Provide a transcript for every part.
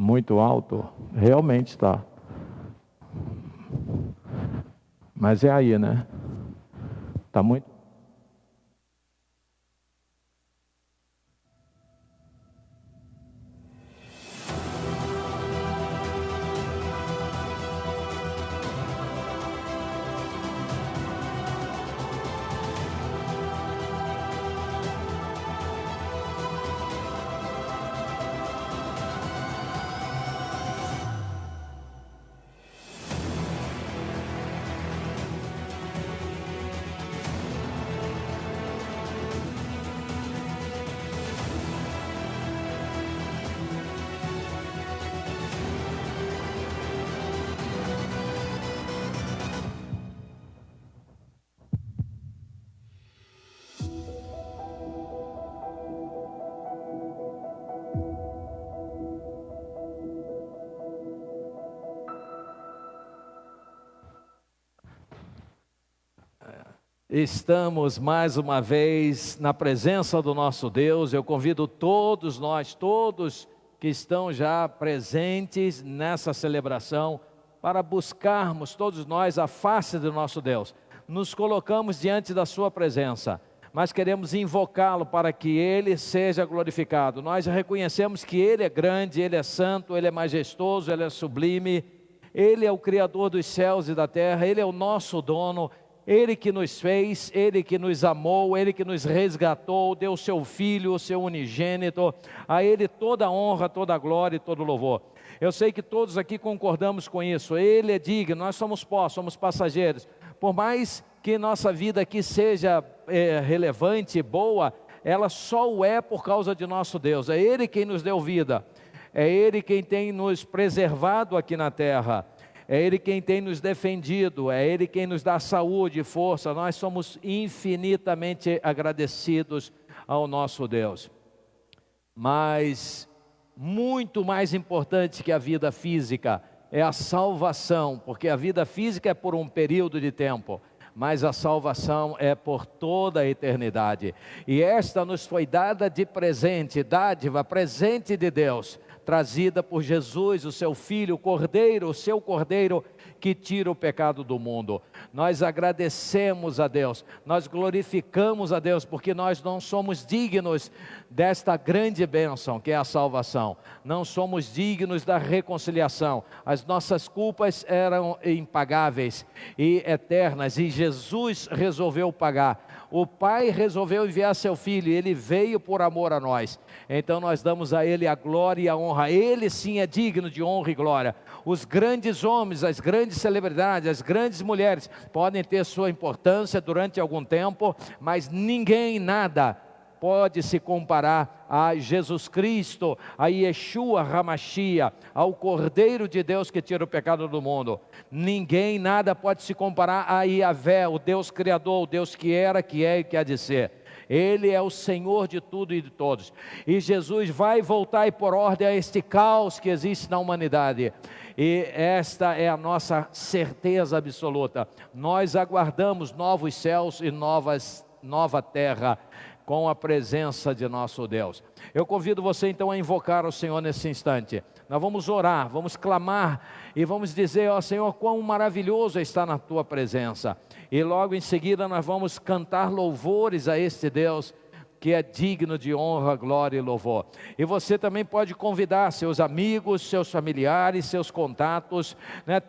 muito alto, realmente está. Mas é aí, né? Está muito. Estamos mais uma vez na presença do nosso Deus. Eu convido todos nós, todos que estão já presentes nessa celebração, para buscarmos todos nós a face do nosso Deus. Nos colocamos diante da sua presença, mas queremos invocá-lo para que Ele seja glorificado. Nós reconhecemos que Ele é grande, Ele é santo, Ele é majestoso, Ele é sublime, Ele é o Criador dos céus e da terra, Ele é o nosso dono, Ele que nos fez, Ele que nos amou, Ele que nos resgatou, deu o seu Filho, o seu unigênito, a Ele toda a honra, toda a glória e todo o louvor. Eu sei que todos aqui concordamos com isso, Ele é digno, nós somos pó, somos passageiros. Por mais que nossa vida aqui seja relevante, boa, ela só o é por causa de nosso Deus. É Ele quem nos deu vida, é Ele quem tem nos preservado aqui na terra, é Ele quem tem nos defendido, é Ele quem nos dá saúde e força. Nós somos infinitamente agradecidos ao nosso Deus. Mas muito mais importante que a vida física é a salvação, porque a vida física é por um período de tempo, mas a salvação é por toda a eternidade. E esta nos foi dada de presente, dádiva, presente de Deus, trazida por Jesus, o seu Filho, o Cordeiro, o seu Cordeiro, que tira o pecado do mundo. Nós agradecemos a Deus, nós glorificamos a Deus, porque nós não somos dignos desta grande bênção, que é a salvação. Não somos dignos da reconciliação. As nossas culpas eram impagáveis e eternas, e Jesus resolveu pagar. O Pai resolveu enviar seu Filho, e Ele veio por amor a nós. Então nós damos a Ele a glória e a honra. Ele sim é digno de honra e glória. Os grandes homens, as grandes celebridades, as grandes mulheres podem ter sua importância durante algum tempo, mas ninguém, nada pode se comparar a Jesus Cristo, a Yeshua HaMashiach, ao Cordeiro de Deus que tira o pecado do mundo. Ninguém, nada pode se comparar a Yahvé, o Deus Criador, o Deus que era, que é e que há de ser. Ele é o Senhor de tudo e de todos. E Jesus vai voltar e pôr ordem a este caos que existe na humanidade. E esta é a nossa certeza absoluta. Nós aguardamos novos céus e nova terra, com a presença de nosso Deus. Eu convido você então a invocar o Senhor nesse instante. Nós vamos orar, vamos clamar e vamos dizer: ó Senhor, quão maravilhoso está na tua presença. E logo em seguida nós vamos cantar louvores a este Deus que é digno de honra, glória e louvor. E você também pode convidar seus amigos, seus familiares, seus contatos, né,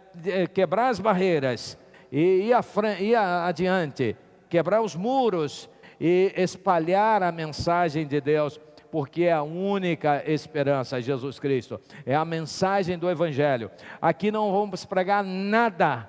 quebrar as barreiras e ir adiante, quebrar os muros e espalhar a mensagem de Deus, porque é a única esperança, Jesus Cristo, é a mensagem do Evangelho. Aqui não vamos pregar nada,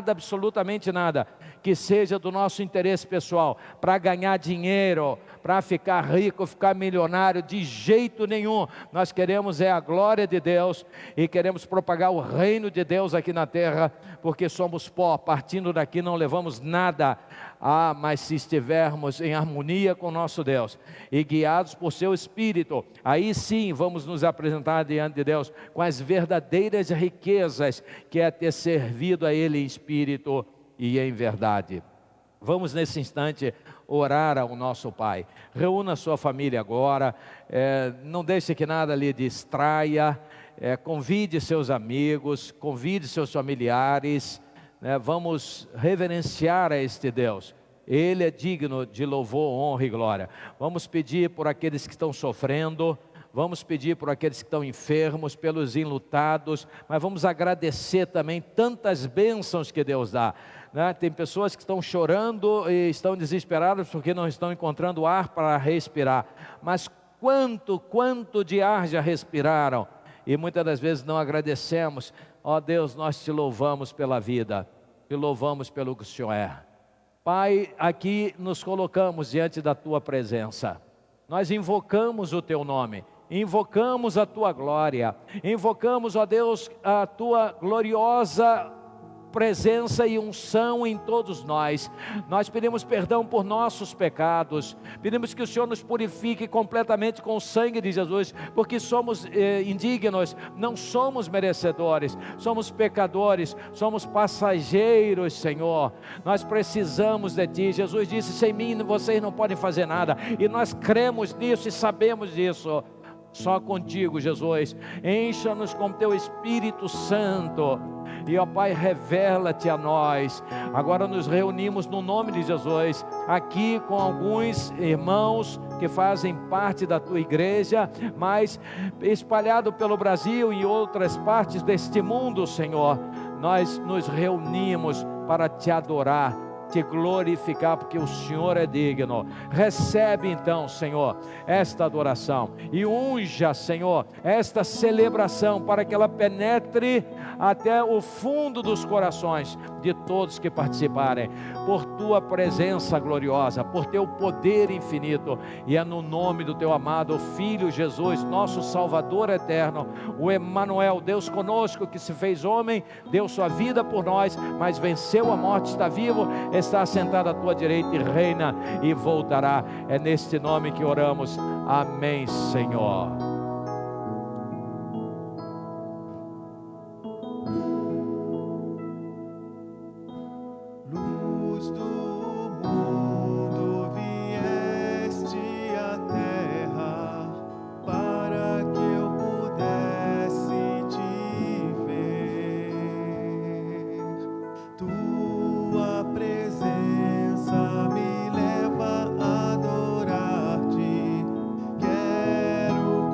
absolutamente nada, que seja do nosso interesse pessoal, para ganhar dinheiro, para ficar rico, ficar milionário, de jeito nenhum. Nós queremos a glória de Deus e queremos propagar o reino de Deus aqui na terra, porque somos pó, partindo daqui não levamos nada. Mas se estivermos em harmonia com nosso Deus e guiados por seu Espírito, aí sim vamos nos apresentar diante de Deus com as verdadeiras riquezas, que é ter servido a Ele em espírito e em verdade. Vamos nesse instante orar ao nosso Pai. Reúna a sua família agora, não deixe que nada lhe distraia. convide seus amigos, convide seus familiares, né? Vamos reverenciar a este Deus. Ele é digno de louvor, honra e glória. Vamos pedir por aqueles que estão sofrendo, vamos pedir por aqueles que estão enfermos, pelos enlutados, mas vamos agradecer também tantas bênçãos que Deus dá, né? Tem pessoas que estão chorando e estão desesperadas porque não estão encontrando ar para respirar, mas quanto de ar já respiraram, e muitas das vezes não agradecemos. Ó Deus, nós te louvamos pela vida, te louvamos pelo que o Senhor é. Pai, aqui nos colocamos diante da Tua presença, nós invocamos o Teu nome, invocamos a Tua glória, invocamos, ó Deus, a Tua gloriosa presença e unção em todos nós. Nós pedimos perdão por nossos pecados, pedimos que o Senhor nos purifique completamente com o sangue de Jesus, porque somos indignos, não somos merecedores, somos pecadores, somos passageiros, Senhor. Nós precisamos de Ti. Jesus disse: sem mim vocês não podem fazer nada, e nós cremos nisso e sabemos disso. Só contigo, Jesus, encha-nos com Teu Espírito Santo, e ó Pai, revela-te a nós. Agora nos reunimos no nome de Jesus, aqui com alguns irmãos que fazem parte da Tua igreja, mas espalhado pelo Brasil e outras partes deste mundo, Senhor. Nós nos reunimos para Te adorar, Te glorificar, porque o Senhor é digno. Recebe então, Senhor, esta adoração e unja, Senhor, esta celebração, para que ela penetre até o fundo dos corações de todos que participarem, por Tua presença gloriosa, por Teu poder infinito. E é no nome do Teu amado Filho Jesus, nosso Salvador eterno, o Emanuel, Deus conosco, que se fez homem, deu sua vida por nós, mas venceu a morte, está vivo, está assentado à Tua direita e reina e voltará. É neste nome que oramos. Amém, Senhor. Luz do mundo, vieste à terra para que eu pudesse Te ver. Tua presença me leva a adorar-Te. Quero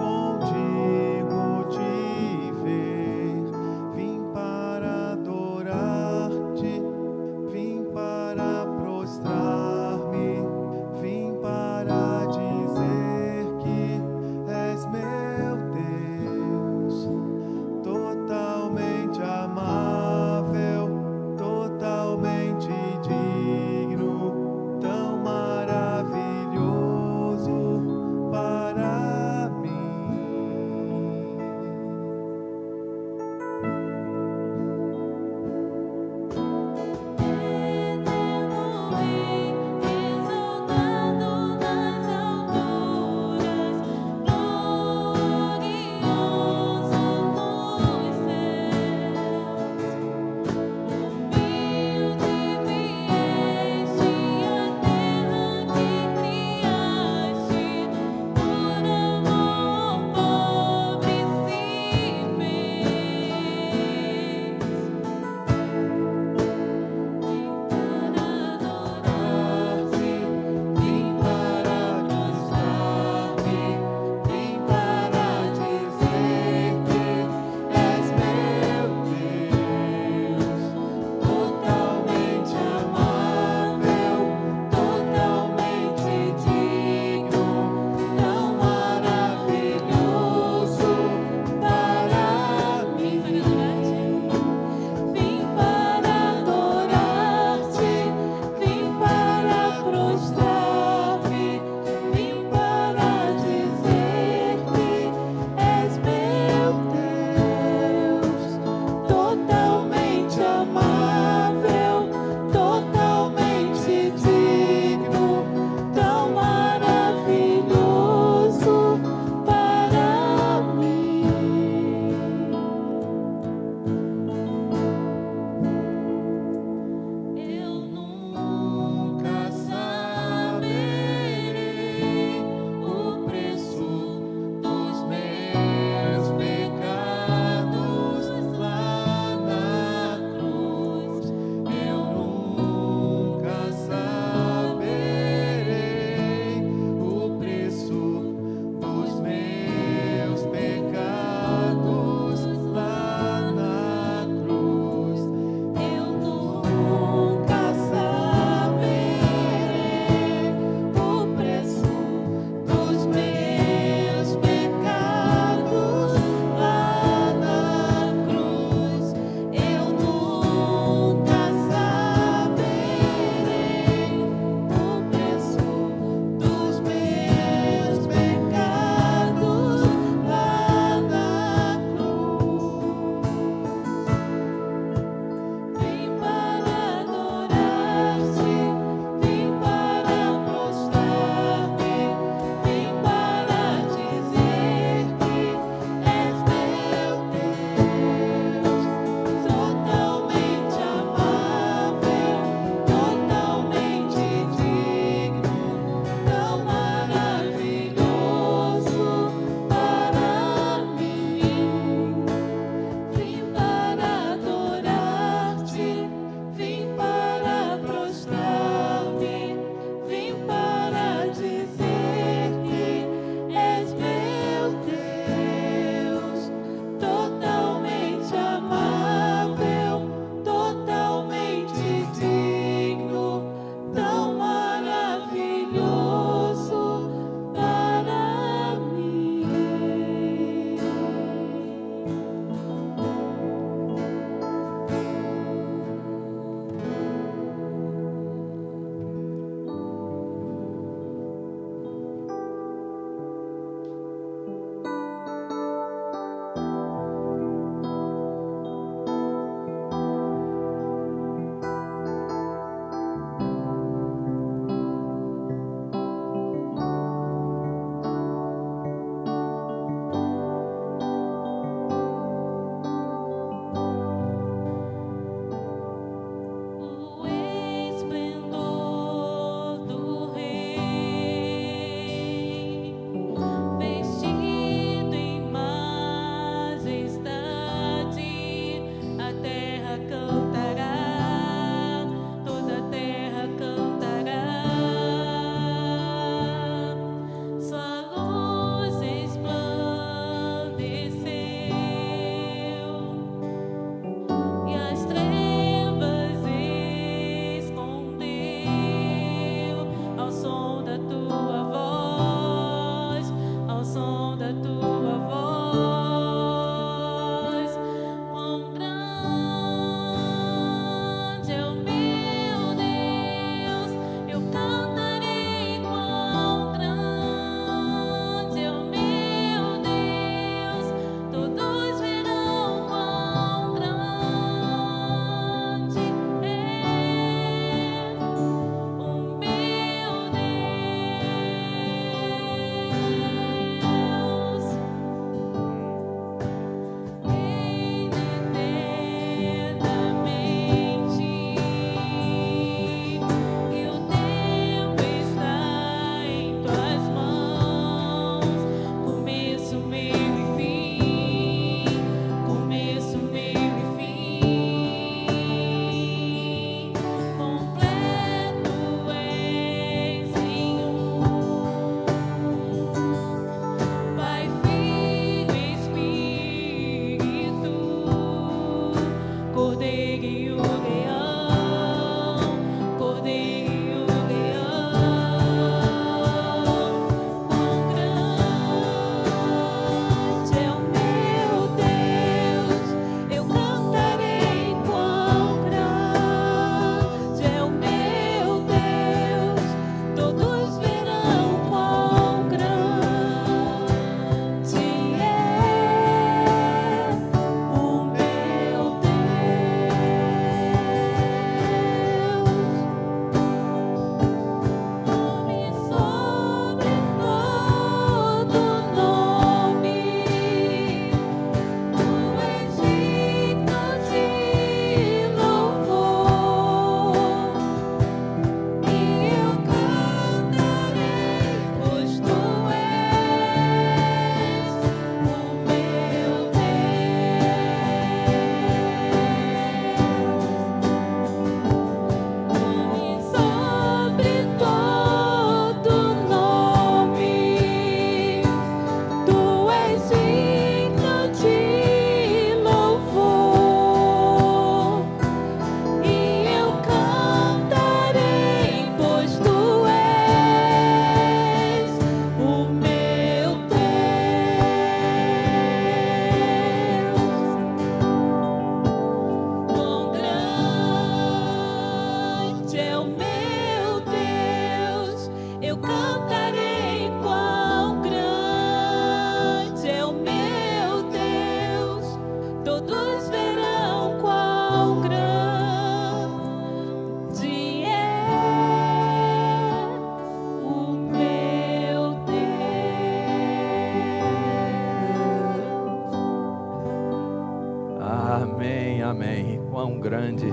quão grande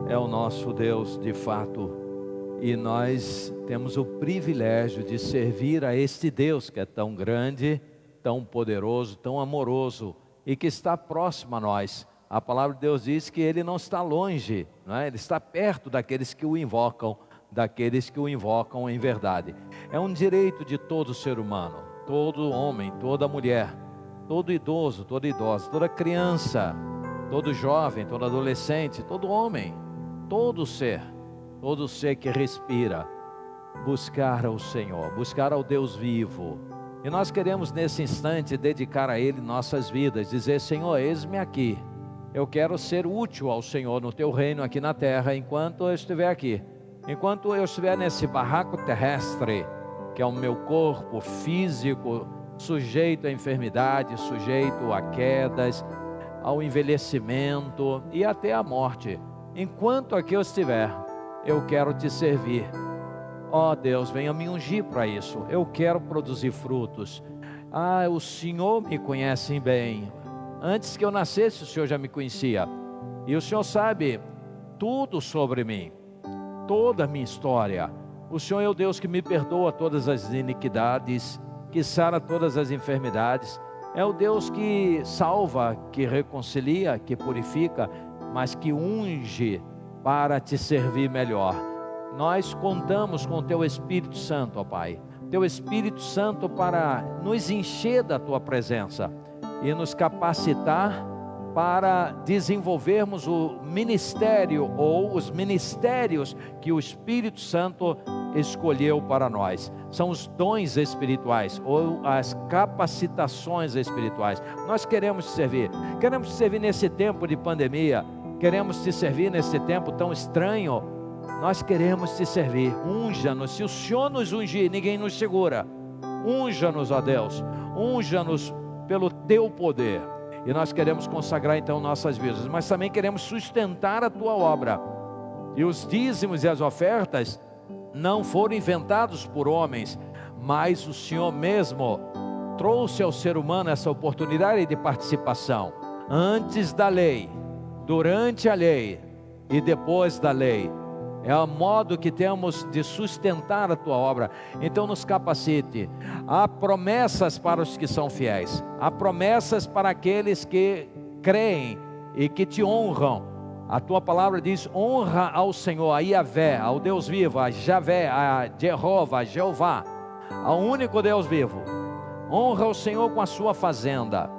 é o nosso Deus de fato. E nós temos o privilégio de servir a este Deus que é tão grande, tão poderoso, tão amoroso e que está próximo a nós. A palavra de Deus diz que Ele não está longe, não é? Ele está perto daqueles que o invocam, em verdade. É um direito de todo ser humano, todo homem, toda mulher, todo idoso, toda idosa, toda criança, todo jovem, todo adolescente, todo homem, todo ser que respira, buscar ao Senhor, buscar ao Deus vivo. E nós queremos nesse instante dedicar a Ele nossas vidas, dizer: Senhor, eis-me aqui, eu quero ser útil ao Senhor no Teu reino aqui na terra, enquanto eu estiver aqui, enquanto eu estiver nesse barraco terrestre, que é o meu corpo físico, sujeito à enfermidade, sujeito a quedas, ao envelhecimento e até à morte. Enquanto aqui eu estiver, eu quero Te servir. Ó Deus, venha me ungir para isso. Eu quero produzir frutos. O Senhor me conhece bem. Antes que eu nascesse, o Senhor já me conhecia. E o Senhor sabe tudo sobre mim, toda a minha história. O Senhor é o Deus que me perdoa todas as iniquidades, que sara todas as enfermidades. É o Deus que salva, que reconcilia, que purifica, mas que unge para Te servir melhor. Nós contamos com o Teu Espírito Santo, ó Pai. Teu Espírito Santo para nos encher da Tua presença e nos capacitar para desenvolvermos o ministério ou os ministérios que o Espírito Santo escolheu para nós. São os dons espirituais ou as capacitações espirituais. Nós queremos Te servir nesse tempo de pandemia, queremos Te servir nesse tempo tão estranho. Nós queremos Te servir. Unja-nos. Se o Senhor nos ungir, ninguém nos segura. Unja-nos, ó Deus, unja-nos pelo Teu poder. E nós queremos consagrar então nossas vidas, mas também queremos sustentar a Tua obra. E os dízimos e as ofertas não foram inventados por homens, mas o Senhor mesmo trouxe ao ser humano essa oportunidade de participação. Antes da lei, durante a lei e depois da lei. É o modo que temos de sustentar a Tua obra. Então nos capacite. Há promessas para os que são fiéis. Há promessas para aqueles que creem e que Te honram. A Tua palavra diz: honra ao Senhor, a Yahvé, ao Deus vivo, a Javé, a Jeová, a Jeová, ao único Deus vivo. Honra o Senhor com a sua fazenda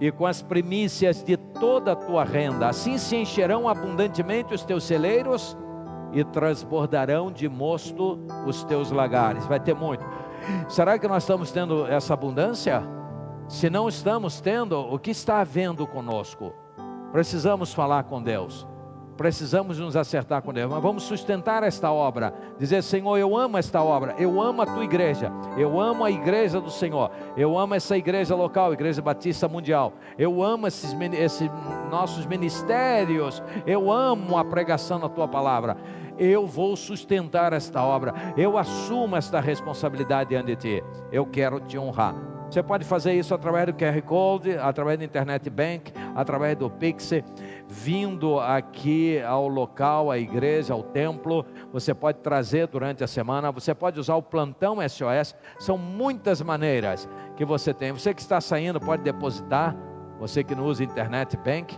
e com as primícias de toda a tua renda. Assim se encherão abundantemente os teus celeiros e transbordarão de mosto os teus lagares. Vai ter muito. Será que nós estamos tendo essa abundância? Se não estamos tendo, o que está havendo conosco? Precisamos falar com Deus, precisamos nos acertar com Deus, mas vamos sustentar esta obra, dizer: Senhor, eu amo esta obra, eu amo a Tua igreja, eu amo a igreja do Senhor, eu amo essa igreja local, Igreja Batista Mundial, eu amo esses nossos ministérios, eu amo a pregação da Tua palavra. Eu vou sustentar esta obra, eu assumo esta responsabilidade diante de Ti, eu quero Te honrar. Você pode fazer isso através do QR Code, através do Internet Bank, através do Pix, vindo aqui ao local, à igreja, ao templo. Você pode trazer durante a semana, você pode usar o plantão SOS. São muitas maneiras que você tem. Você que está saindo pode depositar, você que não usa Internet Bank,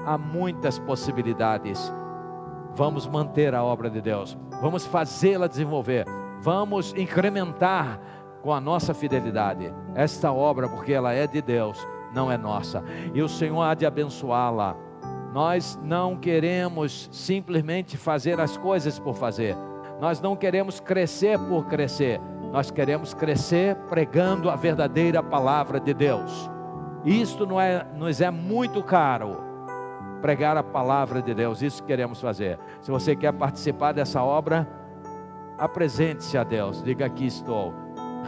há muitas possibilidades. Vamos manter a obra de Deus, vamos fazê-la desenvolver, vamos incrementar com a nossa fidelidade esta obra, porque ela é de Deus, não é nossa, e o Senhor há de abençoá-la. Nós não queremos simplesmente fazer as coisas por fazer, nós não queremos crescer por crescer, nós queremos crescer pregando a verdadeira palavra de Deus. Isto nos é muito caro, pregar a palavra de Deus, isso que queremos fazer. Se você quer participar dessa obra, apresente-se a Deus, diga: aqui estou.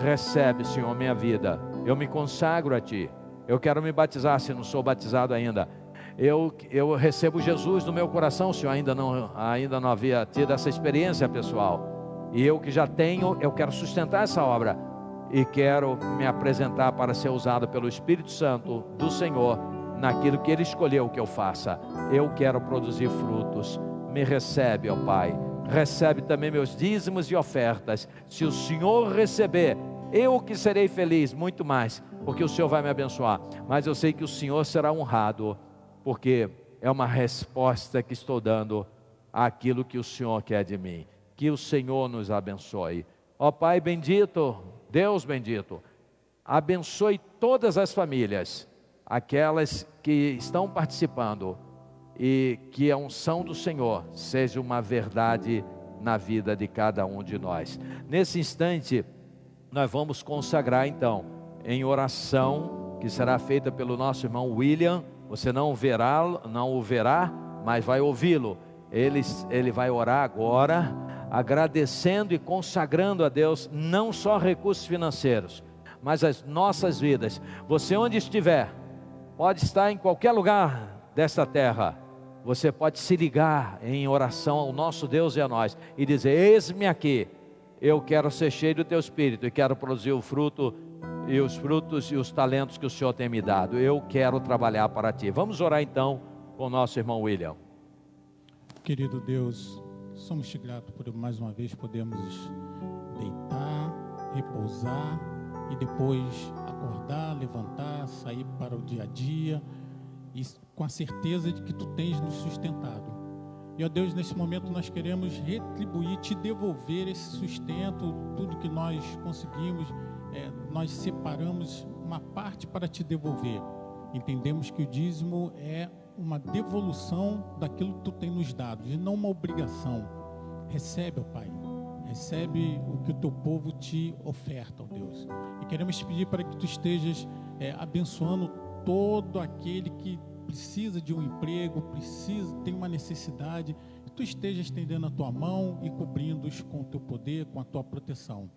Recebe, Senhor, minha vida, eu me consagro a Ti, eu quero me batizar, se não sou batizado ainda, eu recebo Jesus no meu coração. O Senhor ainda não havia tido essa experiência pessoal, e eu que já tenho, eu quero sustentar essa obra, e quero me apresentar para ser usado pelo Espírito Santo do Senhor naquilo que Ele escolheu que eu faça. Eu quero produzir frutos. Me recebe, ó Pai. Recebe também meus dízimos e ofertas. Se o Senhor receber, eu que serei feliz, muito mais, porque o Senhor vai me abençoar. Mas eu sei que o Senhor será honrado, porque é uma resposta que estou dando àquilo que o Senhor quer de mim. Que o Senhor nos abençoe. Ó Pai bendito, Deus bendito, abençoe todas as famílias, aquelas que estão participando, e que a unção do Senhor seja uma verdade na vida de cada um de nós. Nesse instante, nós vamos consagrar então, em oração, que será feita pelo nosso irmão William. Você não o verá, mas vai ouvi-lo. Ele vai orar agora, agradecendo e consagrando a Deus, não só recursos financeiros, mas as nossas vidas. Você onde estiver, pode estar em qualquer lugar desta terra, você pode se ligar em oração ao nosso Deus e a nós, e dizer: eis-me aqui, eu quero ser cheio do Teu Espírito, e quero produzir o fruto, e os frutos e os talentos que o Senhor tem me dado. Eu quero trabalhar para Ti. Vamos orar então com o nosso irmão William. Querido Deus, somos-te gratos por mais uma vez podermos deitar, repousar e depois acordar, levantar, sair para o dia a dia, e com a certeza de que Tu tens nos sustentado. E, ó Deus, nesse momento nós queremos retribuir, Te devolver esse sustento, tudo que nós conseguimos, nós separamos uma parte para Te devolver. Entendemos que o dízimo é uma devolução daquilo que Tu tem nos dado, e não uma obrigação. Recebe, ó Pai, recebe o que o Teu povo Te oferta, ó Deus. E queremos Te pedir para que Tu estejas abençoando todo aquele que precisa de um emprego, tem uma necessidade, que Tu esteja estendendo a Tua mão e cobrindo-os com o Teu poder, com a Tua proteção.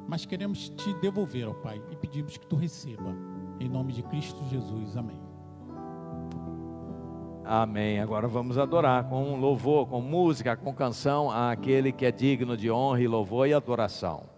Mas queremos Te devolver, ó Pai, e pedimos que Tu receba, em nome de Cristo Jesus, amém. Amém. Agora vamos adorar com louvor, com música, com canção, àquele que é digno de honra e louvor e adoração.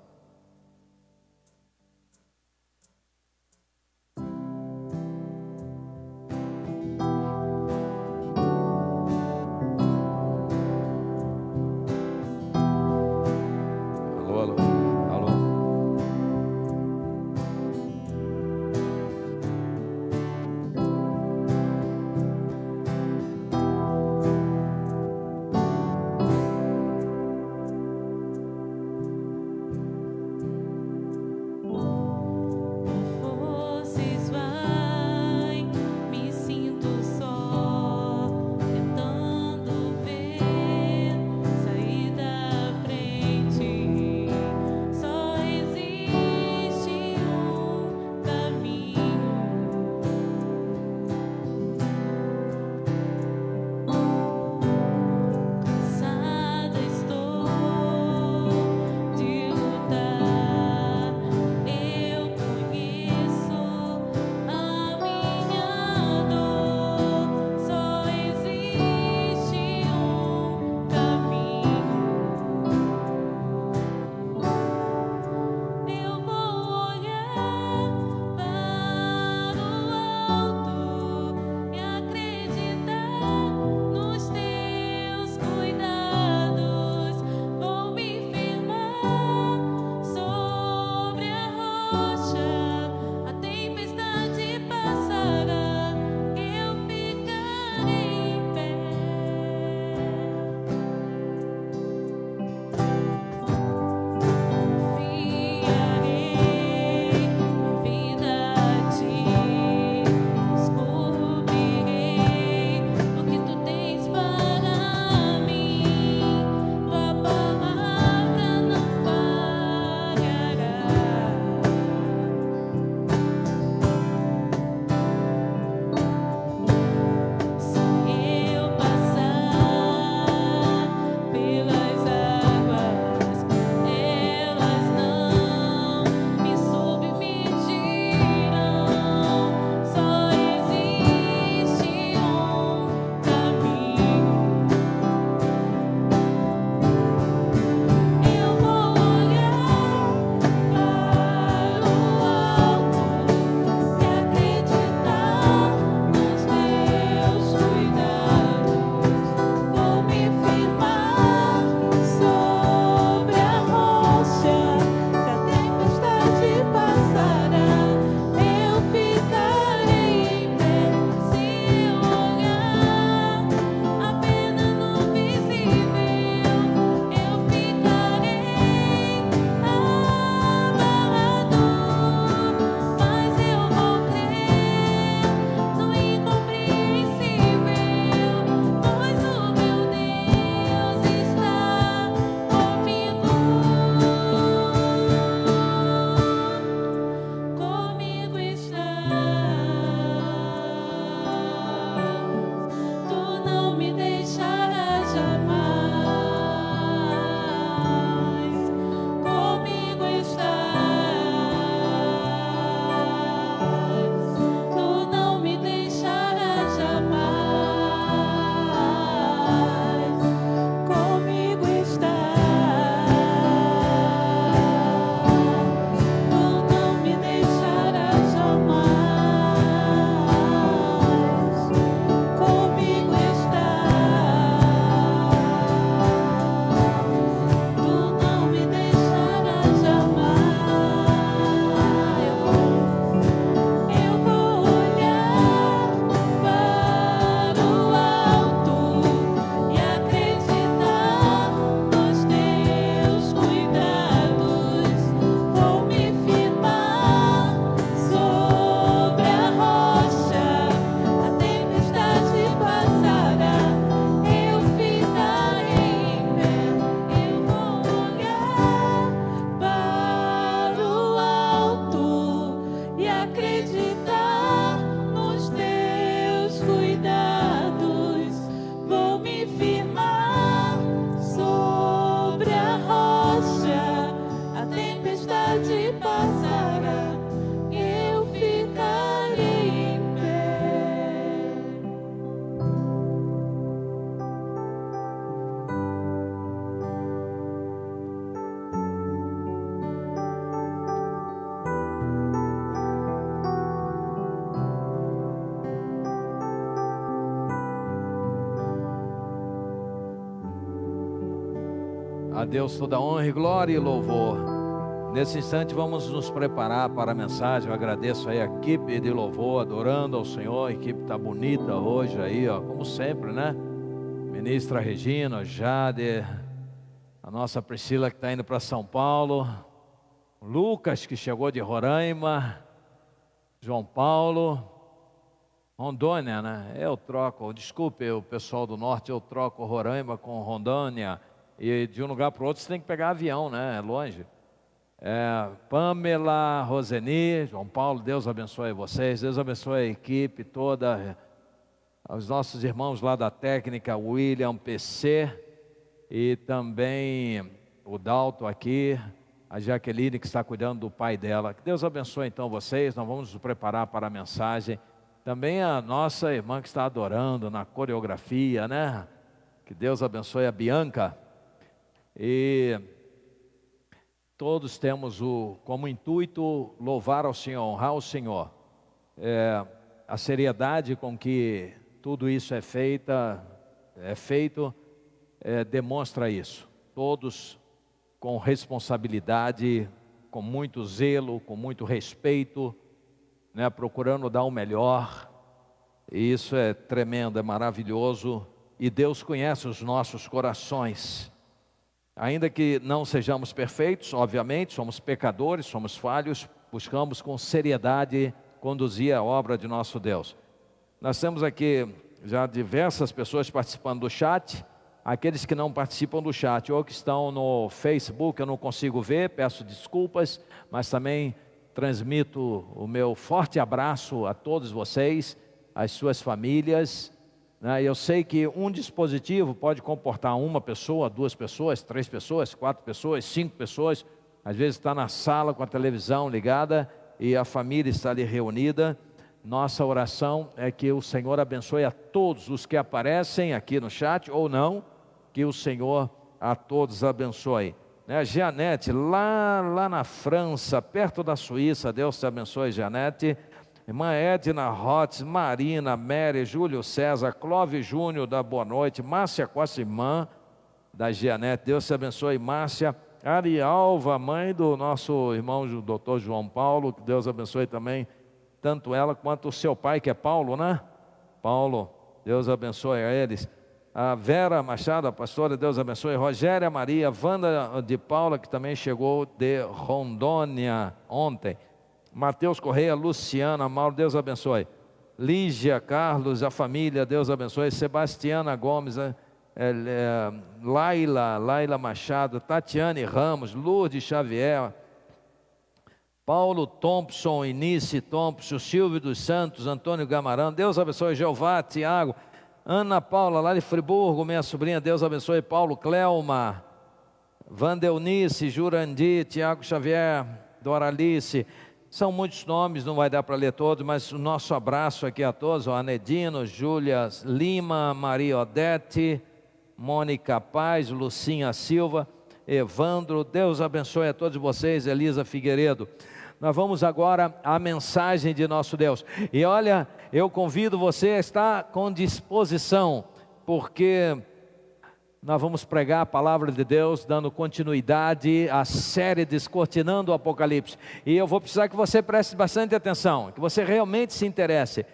A Deus toda honra e glória e louvor. Nesse instante vamos nos preparar para a mensagem. Eu agradeço aí a equipe de louvor, adorando ao Senhor. A equipe está bonita hoje aí, ó, como sempre, né? Ministra Regina, Jade, a nossa Priscila que está indo para São Paulo, Lucas que chegou de Roraima, João Paulo, Rondônia, né? Eu troco, desculpe o pessoal do norte, eu troco Roraima com Rondônia. E de um lugar para o outro você tem que pegar avião, né? É longe. Pamela, Roseni, João Paulo, Deus abençoe vocês, Deus abençoe a equipe toda, os nossos irmãos lá da técnica, William, PC, e também o Dalton aqui, a Jaqueline que está cuidando do pai dela. Que Deus abençoe então vocês. Nós vamos nos preparar para a mensagem. Também a nossa irmã que está adorando na coreografia, né? Que Deus abençoe a Bianca. E todos temos como intuito louvar ao Senhor, honrar o Senhor. A seriedade com que tudo isso é feito, demonstra isso. Todos com responsabilidade, com muito zelo, com muito respeito, né, procurando dar o melhor. E isso é tremendo, é maravilhoso. E Deus conhece os nossos corações. Ainda que não sejamos perfeitos, obviamente, somos pecadores, somos falhos, buscamos com seriedade conduzir a obra de nosso Deus. Nós temos aqui já diversas pessoas participando do chat. Aqueles que não participam do chat ou que estão no Facebook, eu não consigo ver, peço desculpas, mas também transmito o meu forte abraço a todos vocês, às suas famílias. Eu sei que um dispositivo pode comportar uma pessoa, 2 pessoas, 3 pessoas, 4 pessoas, 5 pessoas. Às vezes está na sala com a televisão ligada e a família está ali reunida. Nossa oração é que o Senhor abençoe a todos os que aparecem aqui no chat ou não, que o Senhor a todos abençoe. Jeanette, lá na França, perto da Suíça, Deus te abençoe, Jeanette. Irmã Edna Rotz, Marina, Mary, Júlio César, Clóvis Júnior, da boa noite. Márcia Costa, irmã da Jeanette, Deus te abençoe, Márcia. Arialva, mãe do nosso irmão doutor João Paulo, que Deus abençoe também, tanto ela quanto o seu pai, que é Paulo, né? Paulo, Deus abençoe a eles. A Vera Machado, a pastora, Deus abençoe. Rogéria Maria, Wanda de Paula, que também chegou de Rondônia ontem. Mateus Correia, Luciana, Mauro, Deus abençoe. Lígia, Carlos, a família, Deus abençoe. Sebastiana Gomes, Laila Machado, Tatiane Ramos, Lourdes Xavier, Paulo Thompson, Inice Thompson, Silvio dos Santos, Antônio Gamarão, Deus abençoe. Jeová, Tiago, Ana Paula, lá de Friburgo, minha sobrinha, Deus abençoe. Paulo Clelma, Vandelnice, Jurandir, Tiago Xavier, Doralice. São muitos nomes, não vai dar para ler todos, mas o nosso abraço aqui a todos, Anedino, Júlia Lima, Maria Odete, Mônica Paz, Lucinha Silva, Evandro, Deus abençoe a todos vocês, Elisa Figueiredo. Nós vamos agora à mensagem de nosso Deus. E olha, eu convido você a estar com disposição, porque nós vamos pregar a palavra de Deus, dando continuidade à série Descortinando o Apocalipse. E eu vou precisar que você preste bastante atenção, que você realmente se interesse.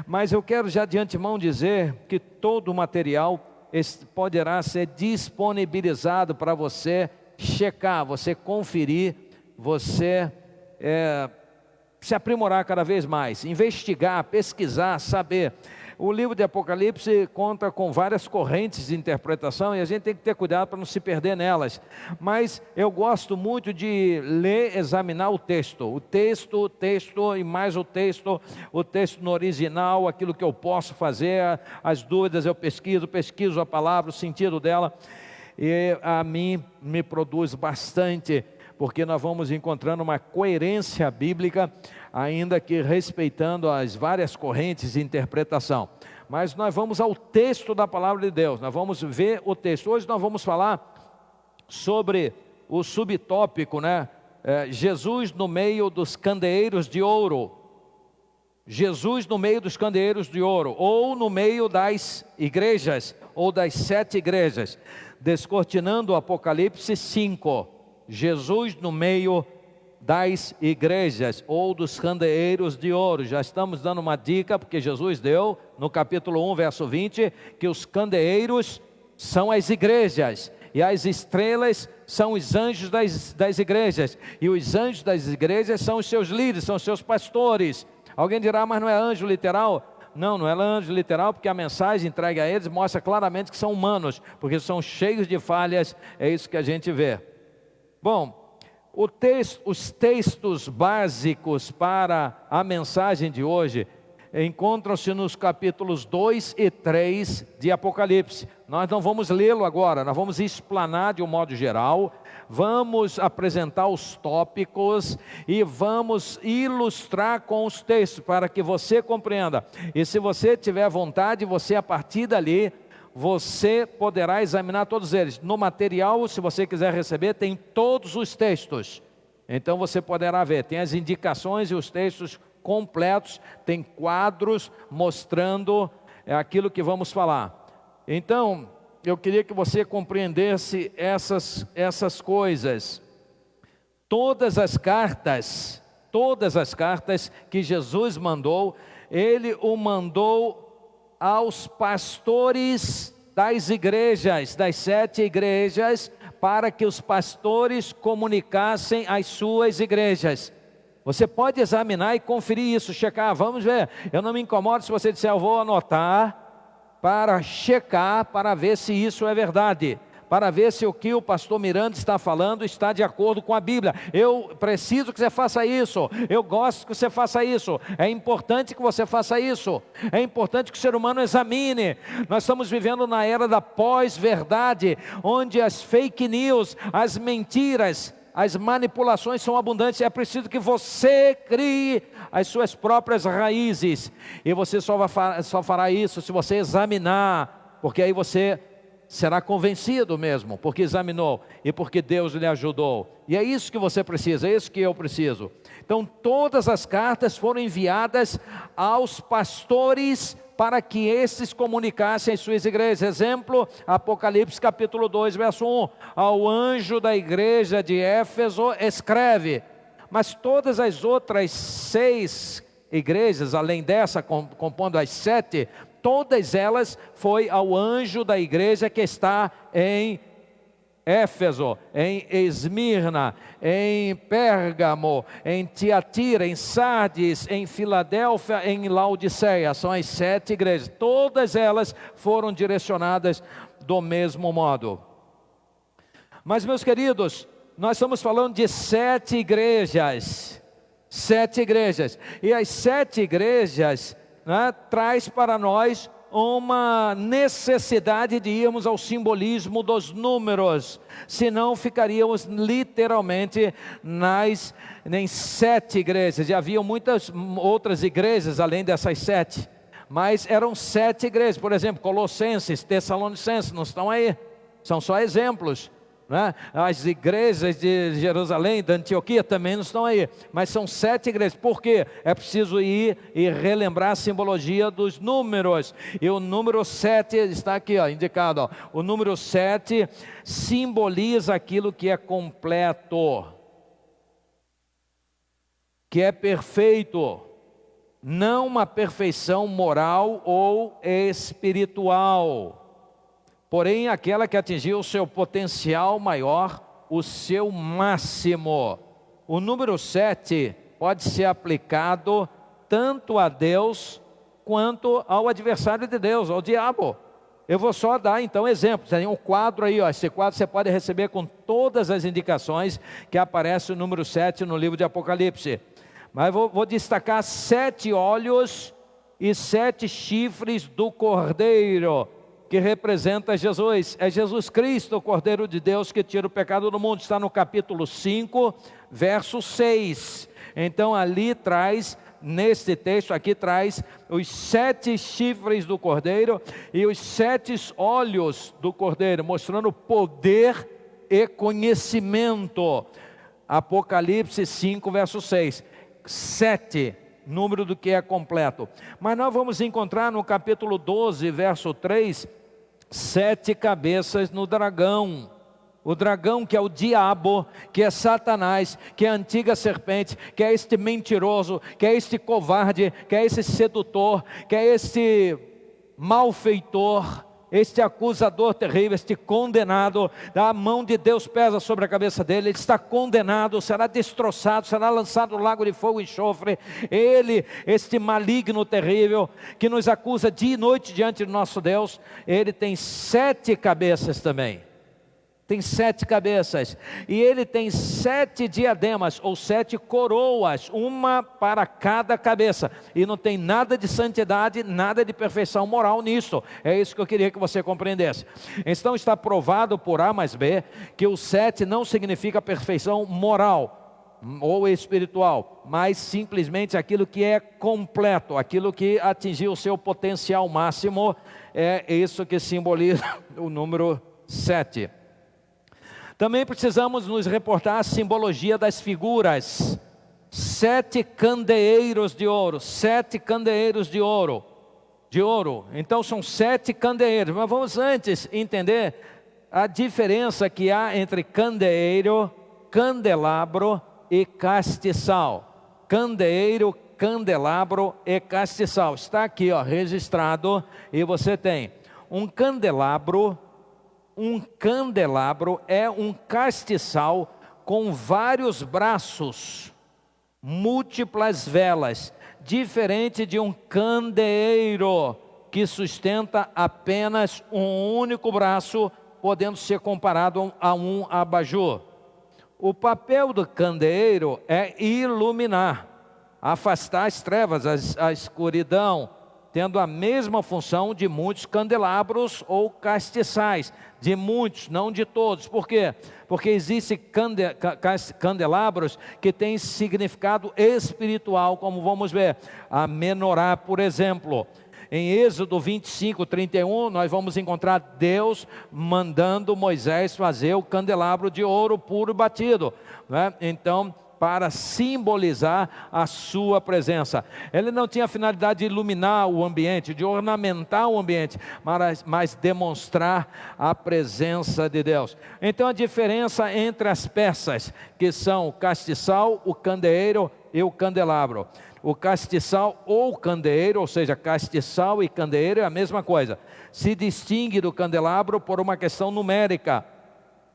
Mas eu quero já de antemão dizer que todo o material poderá ser disponibilizado para você checar, você conferir, você se aprimorar cada vez mais, investigar, pesquisar, saber. O livro de Apocalipse conta com várias correntes de interpretação e a gente tem que ter cuidado para não se perder nelas. Mas eu gosto muito de ler, examinar o texto e mais o texto no original, aquilo que eu posso fazer, as dúvidas eu pesquiso a palavra, o sentido dela. E a mim me produz bastante, porque nós vamos encontrando uma coerência bíblica, ainda que respeitando as várias correntes de interpretação. Mas nós vamos ao texto da palavra de Deus, nós vamos ver o texto. Hoje nós vamos falar sobre o subtópico, Jesus no meio dos candeeiros de ouro. Jesus no meio dos candeeiros de ouro, ou no meio das igrejas, ou das 7 igrejas. Descortinando o Apocalipse 5, Jesus no meio das igrejas, ou dos candeeiros de ouro. Já estamos dando uma dica, porque Jesus deu, no capítulo 1, verso 20, que os candeeiros são as igrejas, e as estrelas são os anjos das igrejas, e os anjos das igrejas são os seus líderes, são os seus pastores. Alguém dirá, mas não é anjo literal? Não, não é anjo literal, porque a mensagem entregue a eles mostra claramente que são humanos, porque são cheios de falhas, é isso que a gente vê. Bom, os textos básicos para a mensagem de hoje encontram-se nos capítulos 2 e 3 de Apocalipse. Nós não vamos lê-lo agora, nós vamos explanar de um modo geral, vamos apresentar os tópicos e vamos ilustrar com os textos, para que você compreenda. E se você tiver vontade, você a partir dali, você poderá examinar todos eles. No material, se você quiser receber, tem todos os textos. Então você poderá ver, tem as indicações e os textos completos, tem quadros mostrando aquilo que vamos falar. Então, eu queria que você compreendesse essas coisas. Todas as cartas que Jesus mandou, Ele o mandou aos pastores das igrejas, das 7 igrejas, para que os pastores comunicassem às suas igrejas. Você pode examinar e conferir isso, checar, vamos ver. Eu não me incomodo se você disser, eu vou anotar para checar, para ver se isso é verdade, para ver se o que o pastor Miranda está falando está de acordo com a Bíblia. Eu preciso que você faça isso, eu gosto que você faça isso, é importante que você faça isso, é importante que o ser humano examine. Nós estamos vivendo na era da pós-verdade, onde as fake news, as mentiras, as manipulações são abundantes. É preciso que você crie as suas próprias raízes, e você só fará isso se você examinar, porque aí você será convencido mesmo, porque examinou e porque Deus lhe ajudou. E é isso que você precisa, é isso que eu preciso. Então todas as cartas foram enviadas aos pastores para que esses comunicassem às suas igrejas. Exemplo, Apocalipse capítulo 2, verso 1. Ao anjo da igreja de Éfeso escreve. Mas todas as outras 6 igrejas, além dessa, compondo as 7, todas elas foi ao anjo da igreja que está em Éfeso, em Esmirna, em Pérgamo, em Tiatira, em Sardes, em Filadélfia, em Laodiceia. São as 7 igrejas. Todas elas foram direcionadas do mesmo modo. Mas, meus queridos, nós estamos falando de 7 igrejas. 7 igrejas. E as 7 igrejas, né, traz para nós uma necessidade de irmos ao simbolismo dos números, senão ficaríamos literalmente em 7 igrejas. E haviam muitas outras igrejas além dessas 7, mas eram 7 igrejas. Por exemplo, Colossenses, Tessalonicenses, não estão aí, são só exemplos, né? As igrejas de Jerusalém, da Antioquia também não estão aí, mas são 7 igrejas. Por quê? É preciso ir e relembrar a simbologia dos números, e o número 7 está aqui, indicado, ó. O número 7 simboliza aquilo que é completo, que é perfeito, não uma perfeição moral ou espiritual, porém aquela que atingiu o seu potencial maior, o seu máximo. O número 7 pode ser aplicado tanto a Deus quanto ao adversário de Deus, ao diabo. Eu vou só dar então exemplos. Tem um quadro aí, ó. Esse quadro você pode receber com todas as indicações que aparece o número 7 no livro de Apocalipse. Mas vou destacar 7 olhos e 7 chifres do Cordeiro, que representa Jesus. É Jesus Cristo, o Cordeiro de Deus, que tira o pecado do mundo. Está no capítulo 5, verso 6. Então ali traz, neste texto aqui traz os 7 chifres do Cordeiro e os 7 olhos do Cordeiro, mostrando poder e conhecimento. Apocalipse 5, verso 6. 7 número do que é completo. Mas nós vamos encontrar no capítulo 12, verso 3, 7 cabeças no dragão. O dragão, que é o diabo, que é Satanás, que é a antiga serpente, que é este mentiroso, que é este covarde, que é esse sedutor, que é este malfeitor, este acusador terrível, este condenado. A mão de Deus pesa sobre a cabeça dele, ele está condenado, será destroçado, será lançado no lago de fogo e enxofre. Ele, este maligno terrível, que nos acusa dia e noite diante do nosso Deus, ele tem 7 cabeças também. Tem 7 cabeças, e ele tem 7 diademas, ou 7 coroas, uma para cada cabeça, e não tem nada de santidade, nada de perfeição moral nisso. É isso que eu queria que você compreendesse. Então está provado por A mais B, que o 7 não significa perfeição moral, ou espiritual, mas simplesmente aquilo que é completo, aquilo que atingiu o seu potencial máximo, é isso que simboliza o número 7. Também precisamos nos reportar a simbologia das figuras. 7 candeeiros de ouro, 7 candeeiros de ouro, então são 7 candeeiros. Mas vamos antes entender a diferença que há entre candeeiro, candelabro e castiçal. Candeeiro, candelabro e castiçal. Está aqui, ó, registrado, e você tem um candelabro. Um candelabro é um castiçal com vários braços, múltiplas velas, diferente de um candeeiro que sustenta apenas um único braço, podendo ser comparado a um abajur. O papel do candeeiro é iluminar, afastar as trevas, a escuridão, tendo a mesma função de muitos candelabros ou castiçais, de muitos, não de todos. Por quê? Porque existem candelabros que têm significado espiritual, como vamos ver. A menorá, por exemplo. Em Êxodo 25, 31, nós vamos encontrar Deus mandando Moisés fazer o candelabro de ouro puro e batido, né? Então, para simbolizar a sua presença. Ele não tinha a finalidade de iluminar o ambiente, de ornamentar o ambiente, mas demonstrar a presença de Deus. Então a diferença entre as peças, que são o castiçal, o candeeiro e o candelabro. O castiçal ou candeeiro, ou seja, castiçal e candeeiro é a mesma coisa. Se distingue do candelabro por uma questão numérica.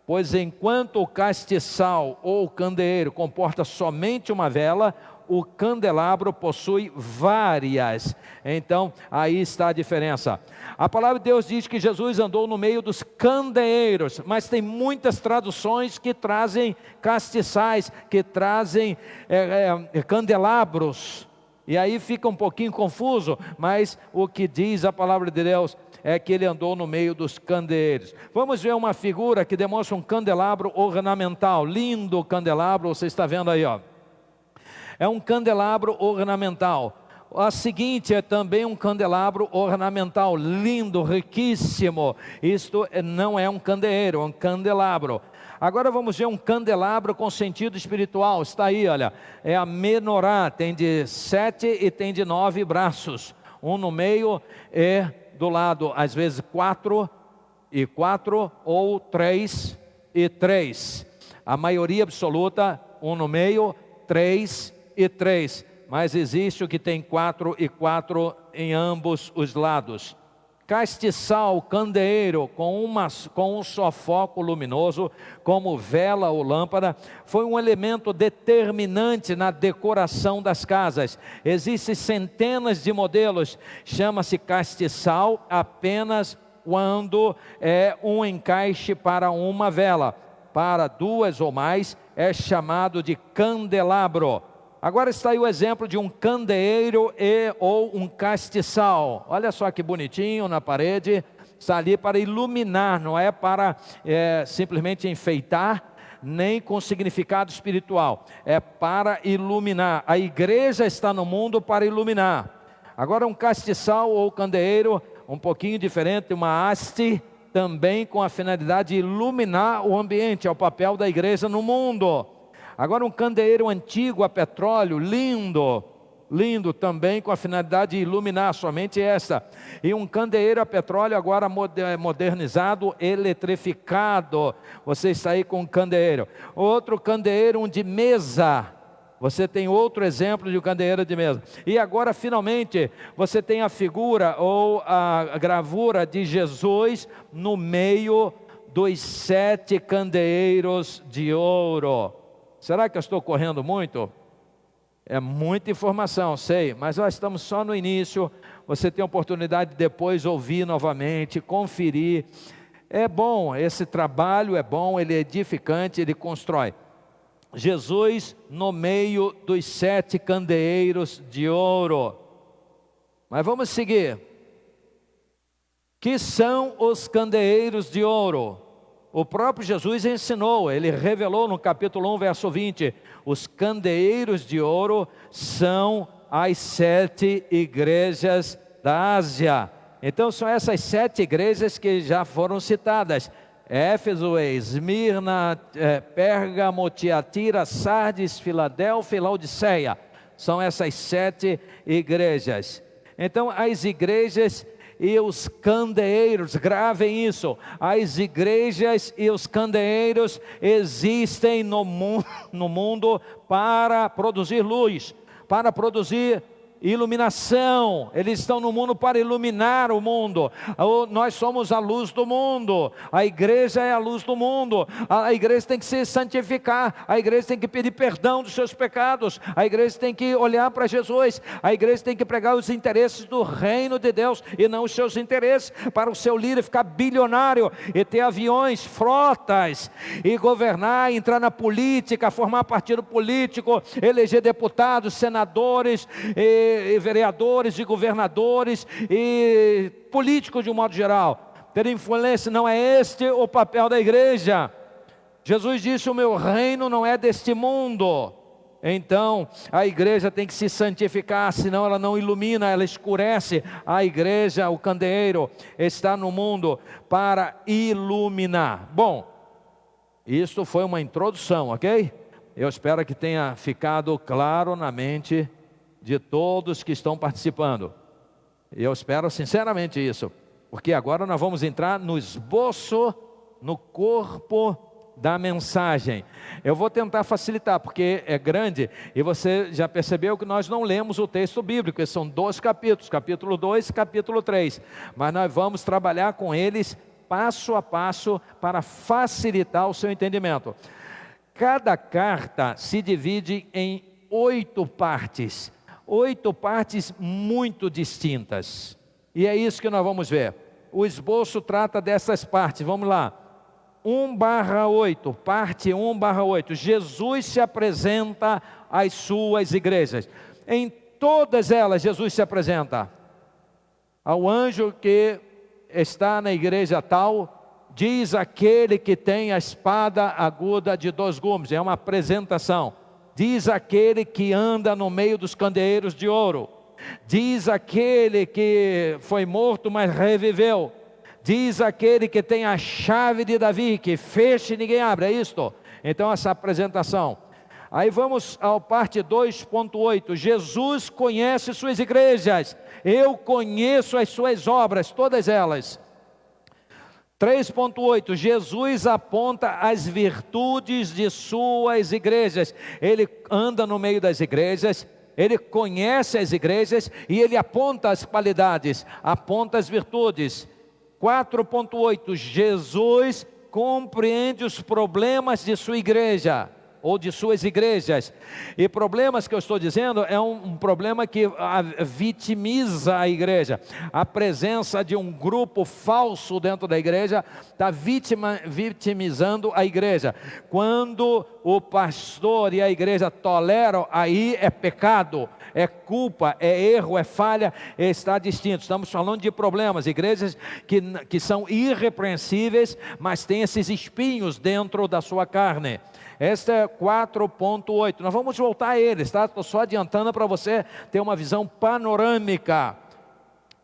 Pois enquanto o castiçal ou candeeiro comporta somente uma vela, o candelabro possui várias. Então, aí está a diferença. A palavra de Deus diz que Jesus andou no meio dos candeeiros, mas tem muitas traduções que trazem castiçais, que trazem candelabros. E aí fica um pouquinho confuso, mas o que diz a palavra de Deus é que ele andou no meio dos candeeiros. Vamos ver uma figura que demonstra um candelabro ornamental. Lindo candelabro, você está vendo aí, ó. É um candelabro ornamental. A seguinte é também um candelabro ornamental, lindo, riquíssimo. Isto não é um candeeiro, é um candelabro. Agora vamos ver um candelabro com sentido espiritual. Está aí, olha, é a menorá, tem de 7 e tem de 9 braços. Um no meio e do lado, às vezes 4 e 4 ou 3 e 3. A maioria absoluta, um no meio, 3 e 3. Mas existe o que tem 4 e 4 em ambos os lados. Castiçal, candeeiro, com um só foco luminoso, como vela ou lâmpada, foi um elemento determinante na decoração das casas. Existem centenas de modelos, chama-se castiçal apenas quando é um encaixe para uma vela. Para 2 ou mais é chamado de candelabro. Agora está aí o exemplo de um candeeiro ou um castiçal. Olha só que bonitinho na parede. Está ali para iluminar, não é para simplesmente enfeitar, nem com significado espiritual. É para iluminar. A igreja está no mundo para iluminar. Agora um castiçal ou candeeiro, um pouquinho diferente, uma haste, também com a finalidade de iluminar o ambiente. É o papel da igreja no mundo. Agora um candeeiro antigo a petróleo, lindo, lindo também, com a finalidade de iluminar, somente esta. E um candeeiro a petróleo agora modernizado, eletrificado. Você está aí com um candeeiro. Outro candeeiro, um de mesa. Você tem outro exemplo de um candeeiro de mesa. E agora, finalmente, você tem a figura ou a gravura de Jesus no meio dos 7 candeeiros de ouro. Será que eu estou correndo muito? É muita informação, sei, mas nós estamos só no início. Você tem a oportunidade de depois ouvir novamente, conferir. É bom, esse trabalho é bom, ele é edificante, ele constrói. Jesus no meio dos 7 candeeiros de ouro. Mas vamos seguir. Que são os candeeiros de ouro? O próprio Jesus ensinou, ele revelou no capítulo 1, verso 20, os candeeiros de ouro são as 7 igrejas da Ásia. Então são essas 7 igrejas que já foram citadas: Éfeso, Esmirna, Pérgamo, Tiatira, Sardes, Filadélfia e Laodiceia. São essas 7 igrejas. Então as igrejas e os candeeiros, gravem isso, as igrejas e os candeeiros existem no mundo para produzir luz, para produzir iluminação. Eles estão no mundo para iluminar o mundo. Nós somos a luz do mundo. A igreja é a luz do mundo. A igreja tem que se santificar. A igreja tem que pedir perdão dos seus pecados. A igreja tem que olhar para Jesus. A igreja tem que pregar os interesses do reino de Deus e não os seus interesses, para o seu líder ficar bilionário e ter aviões, frotas, e governar, entrar na política, formar partido político, eleger deputados, senadores e vereadores e governadores e políticos de um modo geral. Ter influência, não é este o papel da igreja. Jesus disse: o meu reino não é deste mundo. Então a igreja tem que se santificar, senão ela não ilumina, ela escurece. A igreja, o candeeiro, está no mundo para iluminar. Bom, isso foi uma introdução, ok? Eu espero que tenha ficado claro na mente de todos que estão participando. Eu espero sinceramente isso, porque agora nós vamos entrar no esboço, no corpo da mensagem. Eu vou tentar facilitar, porque é grande, e você já percebeu que nós não lemos o texto bíblico, esses são 2 capítulos, capítulo 2 e capítulo 3, mas nós vamos trabalhar com eles passo a passo, para facilitar o seu entendimento. Cada carta se divide em 8 partes, 8 partes muito distintas, e é isso que nós vamos ver. O esboço trata dessas partes, vamos lá. 1/8, parte 1/8, Jesus se apresenta às suas igrejas. Em todas elas Jesus se apresenta. Ao anjo que está na igreja tal, diz aquele que tem a espada aguda de 2 gumes, é uma apresentação. Diz aquele que anda no meio dos candeeiros de ouro. Diz aquele que foi morto, mas reviveu. Diz aquele que tem a chave de Davi, que fecha e ninguém abre, é isto? Então essa apresentação. Aí vamos ao parte 2.8, Jesus conhece suas igrejas, eu conheço as suas obras, todas elas. 3.8, Jesus aponta as virtudes de suas igrejas, ele anda no meio das igrejas, ele conhece as igrejas e ele aponta as qualidades, aponta as virtudes. 4.8, Jesus compreende os problemas de sua igreja, ou de suas igrejas. E problemas que eu estou dizendo é um problema que vitimiza a igreja. A presença de um grupo falso dentro da igreja está vitimizando a igreja. Quando o pastor e a igreja toleram, aí é pecado, é culpa, é erro, é falha, está distinto. Estamos falando de problemas, igrejas que são irrepreensíveis, mas têm esses espinhos dentro da sua carne. Esta é 4.8, nós vamos voltar a eles, tá? Estou só adiantando para você ter uma visão panorâmica.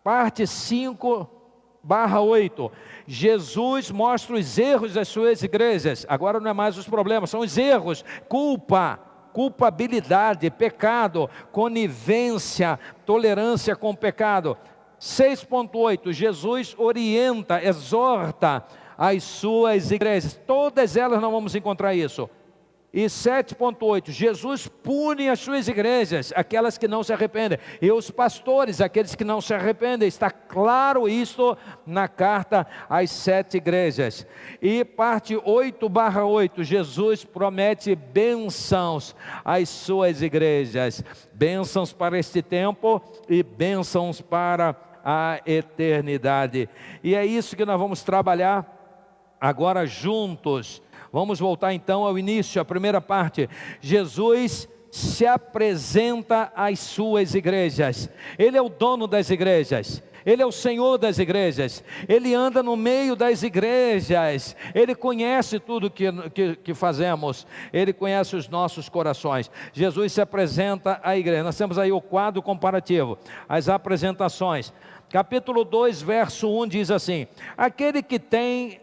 Parte 5/8, Jesus mostra os erros das suas igrejas. Agora não é mais os problemas, são os erros, culpa. culpabilidade, pecado, conivência, tolerância com o pecado. 6.8, Jesus orienta, exorta as suas igrejas. Todas elas não vamos encontrar isso. E 7.8, Jesus pune as suas igrejas, aquelas que não se arrependem, e os pastores, aqueles que não se arrependem. Está claro isso na carta às 7 igrejas. E parte 8/8, Jesus promete bênçãos às suas igrejas, bênçãos para este tempo e bênçãos para a eternidade. E é isso que nós vamos trabalhar agora juntos. Vamos voltar então ao início, a primeira parte. Jesus se apresenta às suas igrejas. Ele é o dono das igrejas. Ele é o Senhor das igrejas. Ele anda no meio das igrejas. Ele conhece tudo que fazemos. Ele conhece os nossos corações. Jesus se apresenta à igreja. Nós temos aí o quadro comparativo, as apresentações. Capítulo 2, verso 1 diz assim: aquele que tem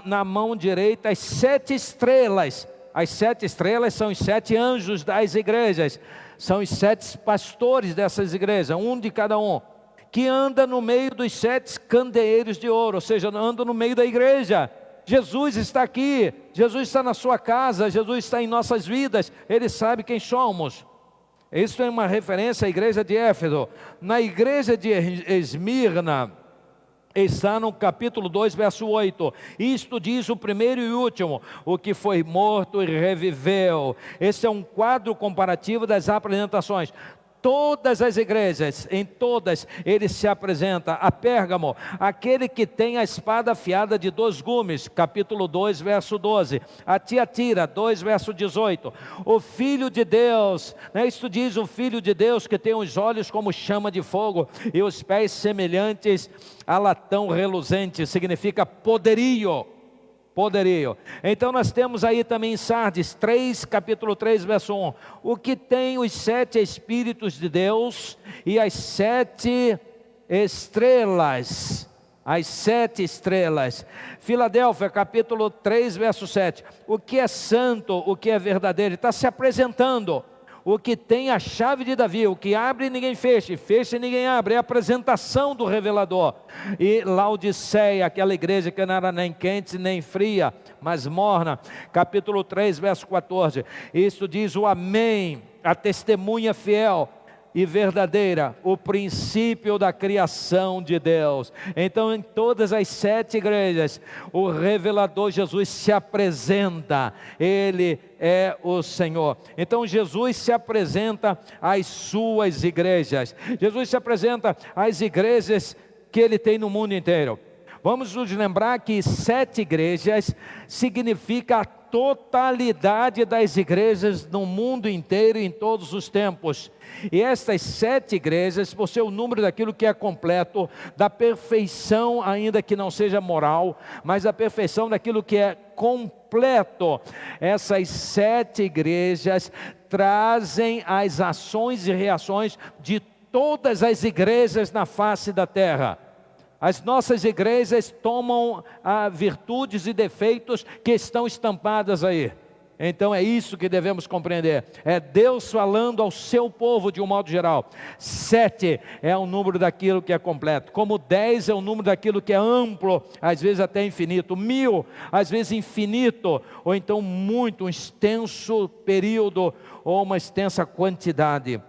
na mão direita as 7 estrelas. As 7 estrelas são os 7 anjos das igrejas. São os 7 pastores dessas igrejas, um de cada um. Que anda no meio dos 7 candeeiros de ouro, ou seja, anda no meio da igreja. Jesus está aqui, Jesus está na sua casa, Jesus está em nossas vidas. Ele sabe quem somos. Isso é uma referência à igreja de Éfeso. Na igreja de Esmirna, está no capítulo 2, verso 8. Isto diz o primeiro e último, o que foi morto e reviveu. Esse é um quadro comparativo das apresentações. Todas as igrejas, em todas, ele se apresenta. A Pérgamo, aquele que tem a espada afiada de 2 gumes, capítulo 2, verso 12. A Tiatira, 2, verso 18. O Filho de Deus, isto diz o Filho de Deus, que tem os olhos como chama de fogo e os pés semelhantes a latão reluzente, significa poderio. Poderio. Então nós temos aí também em Sardes 3, capítulo 3, verso 1, o que tem os 7 Espíritos de Deus e as 7 estrelas. As 7 estrelas. Filadélfia, capítulo 3, verso 7, o que é santo, o que é verdadeiro. Ele está se apresentando. O que tem a chave de Davi, o que abre ninguém fecha, fecha e ninguém abre, é a apresentação do revelador. E Laodiceia, aquela igreja que não era nem quente nem fria, mas morna, capítulo 3, verso 14, isso diz o Amém, a testemunha fiel e verdadeira, o princípio da criação de Deus. Então em todas as 7 igrejas, o revelador Jesus se apresenta, Ele é o Senhor. Então Jesus se apresenta às suas igrejas, Jesus se apresenta às igrejas que Ele tem no mundo inteiro. Vamos nos lembrar que 7 igrejas significa a totalidade das igrejas no mundo inteiro e em todos os tempos. E estas 7 igrejas, por ser o número daquilo que é completo, da perfeição ainda que não seja moral, mas a perfeição daquilo que é completo. Essas 7 igrejas trazem as ações e reações de todas as igrejas na face da terra. As nossas igrejas tomam virtudes e defeitos que estão estampadas aí. Então é isso que devemos compreender. É Deus falando ao seu povo de um modo geral. 7 é o número daquilo que é completo. Como 10 é o número daquilo que é amplo, às vezes até infinito. 1000, às vezes infinito. Ou então muito, um extenso período ou uma extensa quantidade.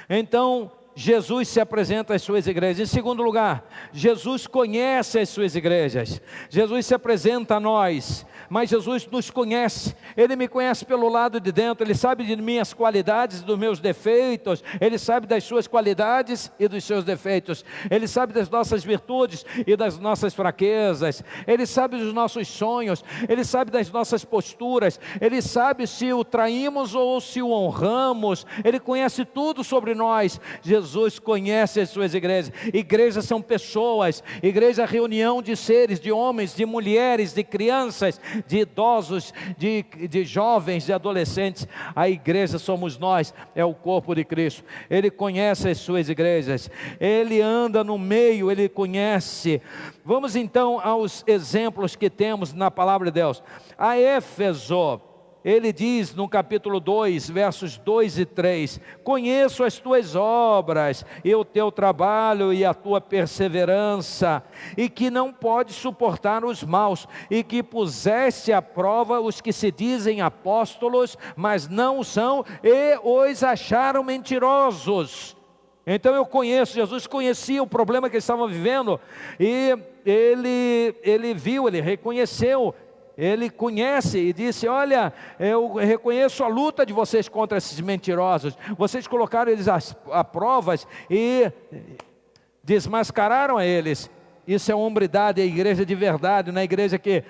Então Jesus se apresenta às suas igrejas. Em segundo lugar, Jesus conhece as suas igrejas. Jesus se apresenta a nós, mas Jesus nos conhece. Ele me conhece pelo lado de dentro. Ele sabe de minhas qualidades, dos meus defeitos. Ele sabe das suas qualidades e dos seus defeitos. Ele sabe das nossas virtudes e das nossas fraquezas. Ele sabe dos nossos sonhos. Ele sabe das nossas posturas. Ele sabe se o traímos ou se o honramos. Ele conhece tudo sobre nós. Jesus conhece as suas igrejas. Igrejas são pessoas. Igreja é reunião de seres, de homens, de mulheres, de crianças, de idosos, de jovens, de adolescentes. A igreja somos nós, é o corpo de Cristo. Ele conhece as suas igrejas. Ele anda no meio, Ele conhece. Vamos então aos exemplos que temos na palavra de Deus. A Éfeso, ele diz no capítulo 2, versos 2 e 3, conheço as tuas obras, e o teu trabalho e a tua perseverança, e que não podes suportar os maus, e que puseste à prova os que se dizem apóstolos, mas não o são, e os acharam mentirosos. Então eu conheço, Jesus conhecia o problema que eles estavam vivendo, e ele viu, ele reconheceu, ele conhece e disse, olha, eu reconheço a luta de vocês contra esses mentirosos, vocês colocaram eles a provas e desmascararam a eles. Isso é hombridade, é igreja de verdade, não é igreja que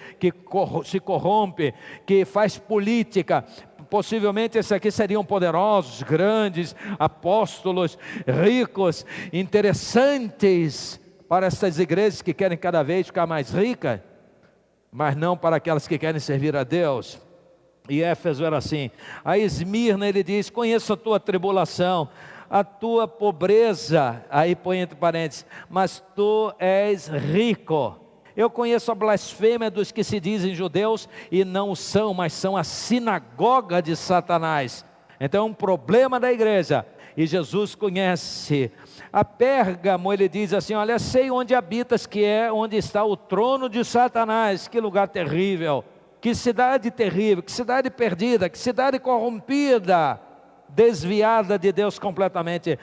se corrompe, que faz política. Possivelmente esses aqui seriam poderosos, grandes, apóstolos, ricos, interessantes para essas igrejas que querem cada vez ficar mais ricas, mas não para aquelas que querem servir a Deus. E Éfeso era assim. A Esmirna ele diz, conheço a tua tribulação, a tua pobreza, aí põe entre parênteses, mas tu és rico. Eu conheço a blasfêmia dos que se dizem judeus e não são, mas são a sinagoga de Satanás. Então é um problema da igreja, e Jesus conhece. A Pérgamo ele diz assim, olha, sei onde habitas, que é onde está o trono de Satanás. Que lugar terrível, que cidade terrível, que cidade perdida, que cidade corrompida, desviada de Deus completamente.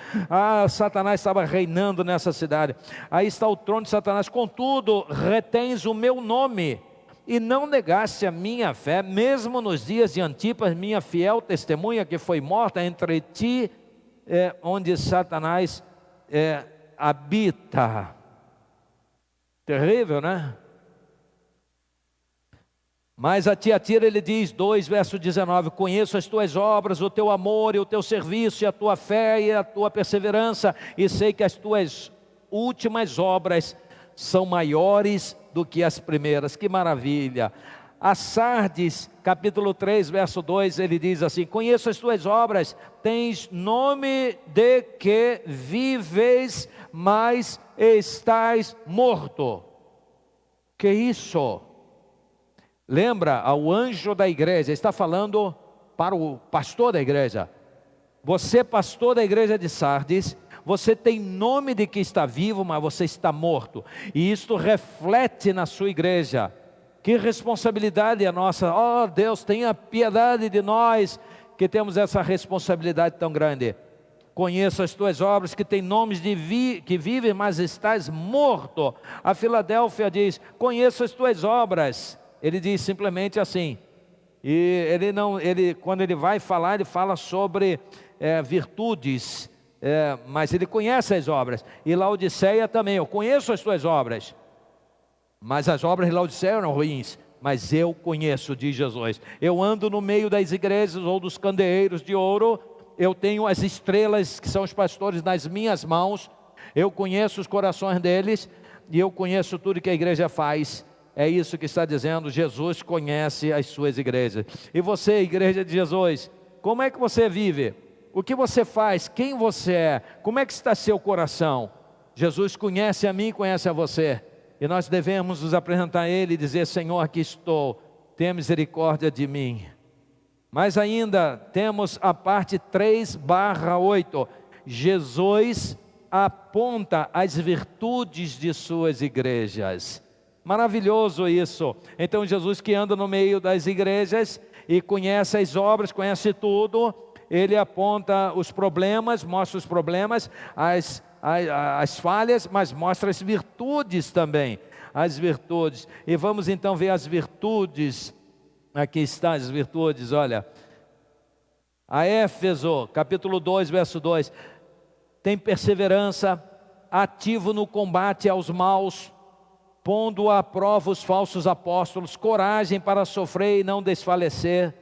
Satanás estava reinando nessa cidade. Aí está o trono de Satanás. Contudo, retens o meu nome e não negaste a minha fé, mesmo nos dias de Antipas, minha fiel testemunha, que foi morta entre ti, onde Satanás habita. Terrível, né? Mas a Tiatira ele diz, 2 verso 19, conheço as tuas obras, o teu amor e o teu serviço, e a tua fé e a tua perseverança, e sei que as tuas últimas obras são maiores do que as primeiras. Que maravilha! A Sardes, capítulo 3, verso 2, ele diz assim, conheço as tuas obras, tens nome de que vives, mas estás morto. Que isso? Lembra, ao anjo da igreja, está falando para o pastor da igreja. Você, pastor da igreja de Sardes, você tem nome de que está vivo, mas você está morto. E isto reflete na sua igreja. Que responsabilidade é nossa. Oh Deus, tenha piedade de nós, que temos essa responsabilidade tão grande. Conheço as tuas obras, que tem nomes que vivem, mas estás morto. A Filadélfia diz, conheço as tuas obras. Ele diz simplesmente assim. E quando ele vai falar, ele fala sobre virtudes, mas ele conhece as obras. E Laodiceia também, eu conheço as tuas obras, mas as obras de Laodiceia eram ruins, mas eu conheço, diz Jesus. Eu ando no meio das igrejas ou dos candeeiros de ouro, eu tenho as estrelas que são os pastores nas minhas mãos, eu conheço os corações deles, e eu conheço tudo que a igreja faz. É isso que está dizendo, Jesus conhece as suas igrejas. E você, igreja de Jesus, como é que você vive? O que você faz? Quem você é? Como é que está seu coração? Jesus conhece a mim, conhece a você. E nós devemos nos apresentar a Ele e dizer, Senhor, aqui estou, tenha misericórdia de mim. Mas ainda temos a parte 3/8. Jesus aponta as virtudes de suas igrejas. Maravilhoso isso. Então Jesus, que anda no meio das igrejas e conhece as obras, conhece tudo, ele aponta os problemas, mostra os problemas, as falhas, mas mostra as virtudes também, as virtudes. E vamos então ver as virtudes. Aqui estão as virtudes, olha. A Éfeso, capítulo 2, verso 2. Tem perseverança, ativo no combate aos maus, pondo à prova os falsos apóstolos, coragem para sofrer e não desfalecer,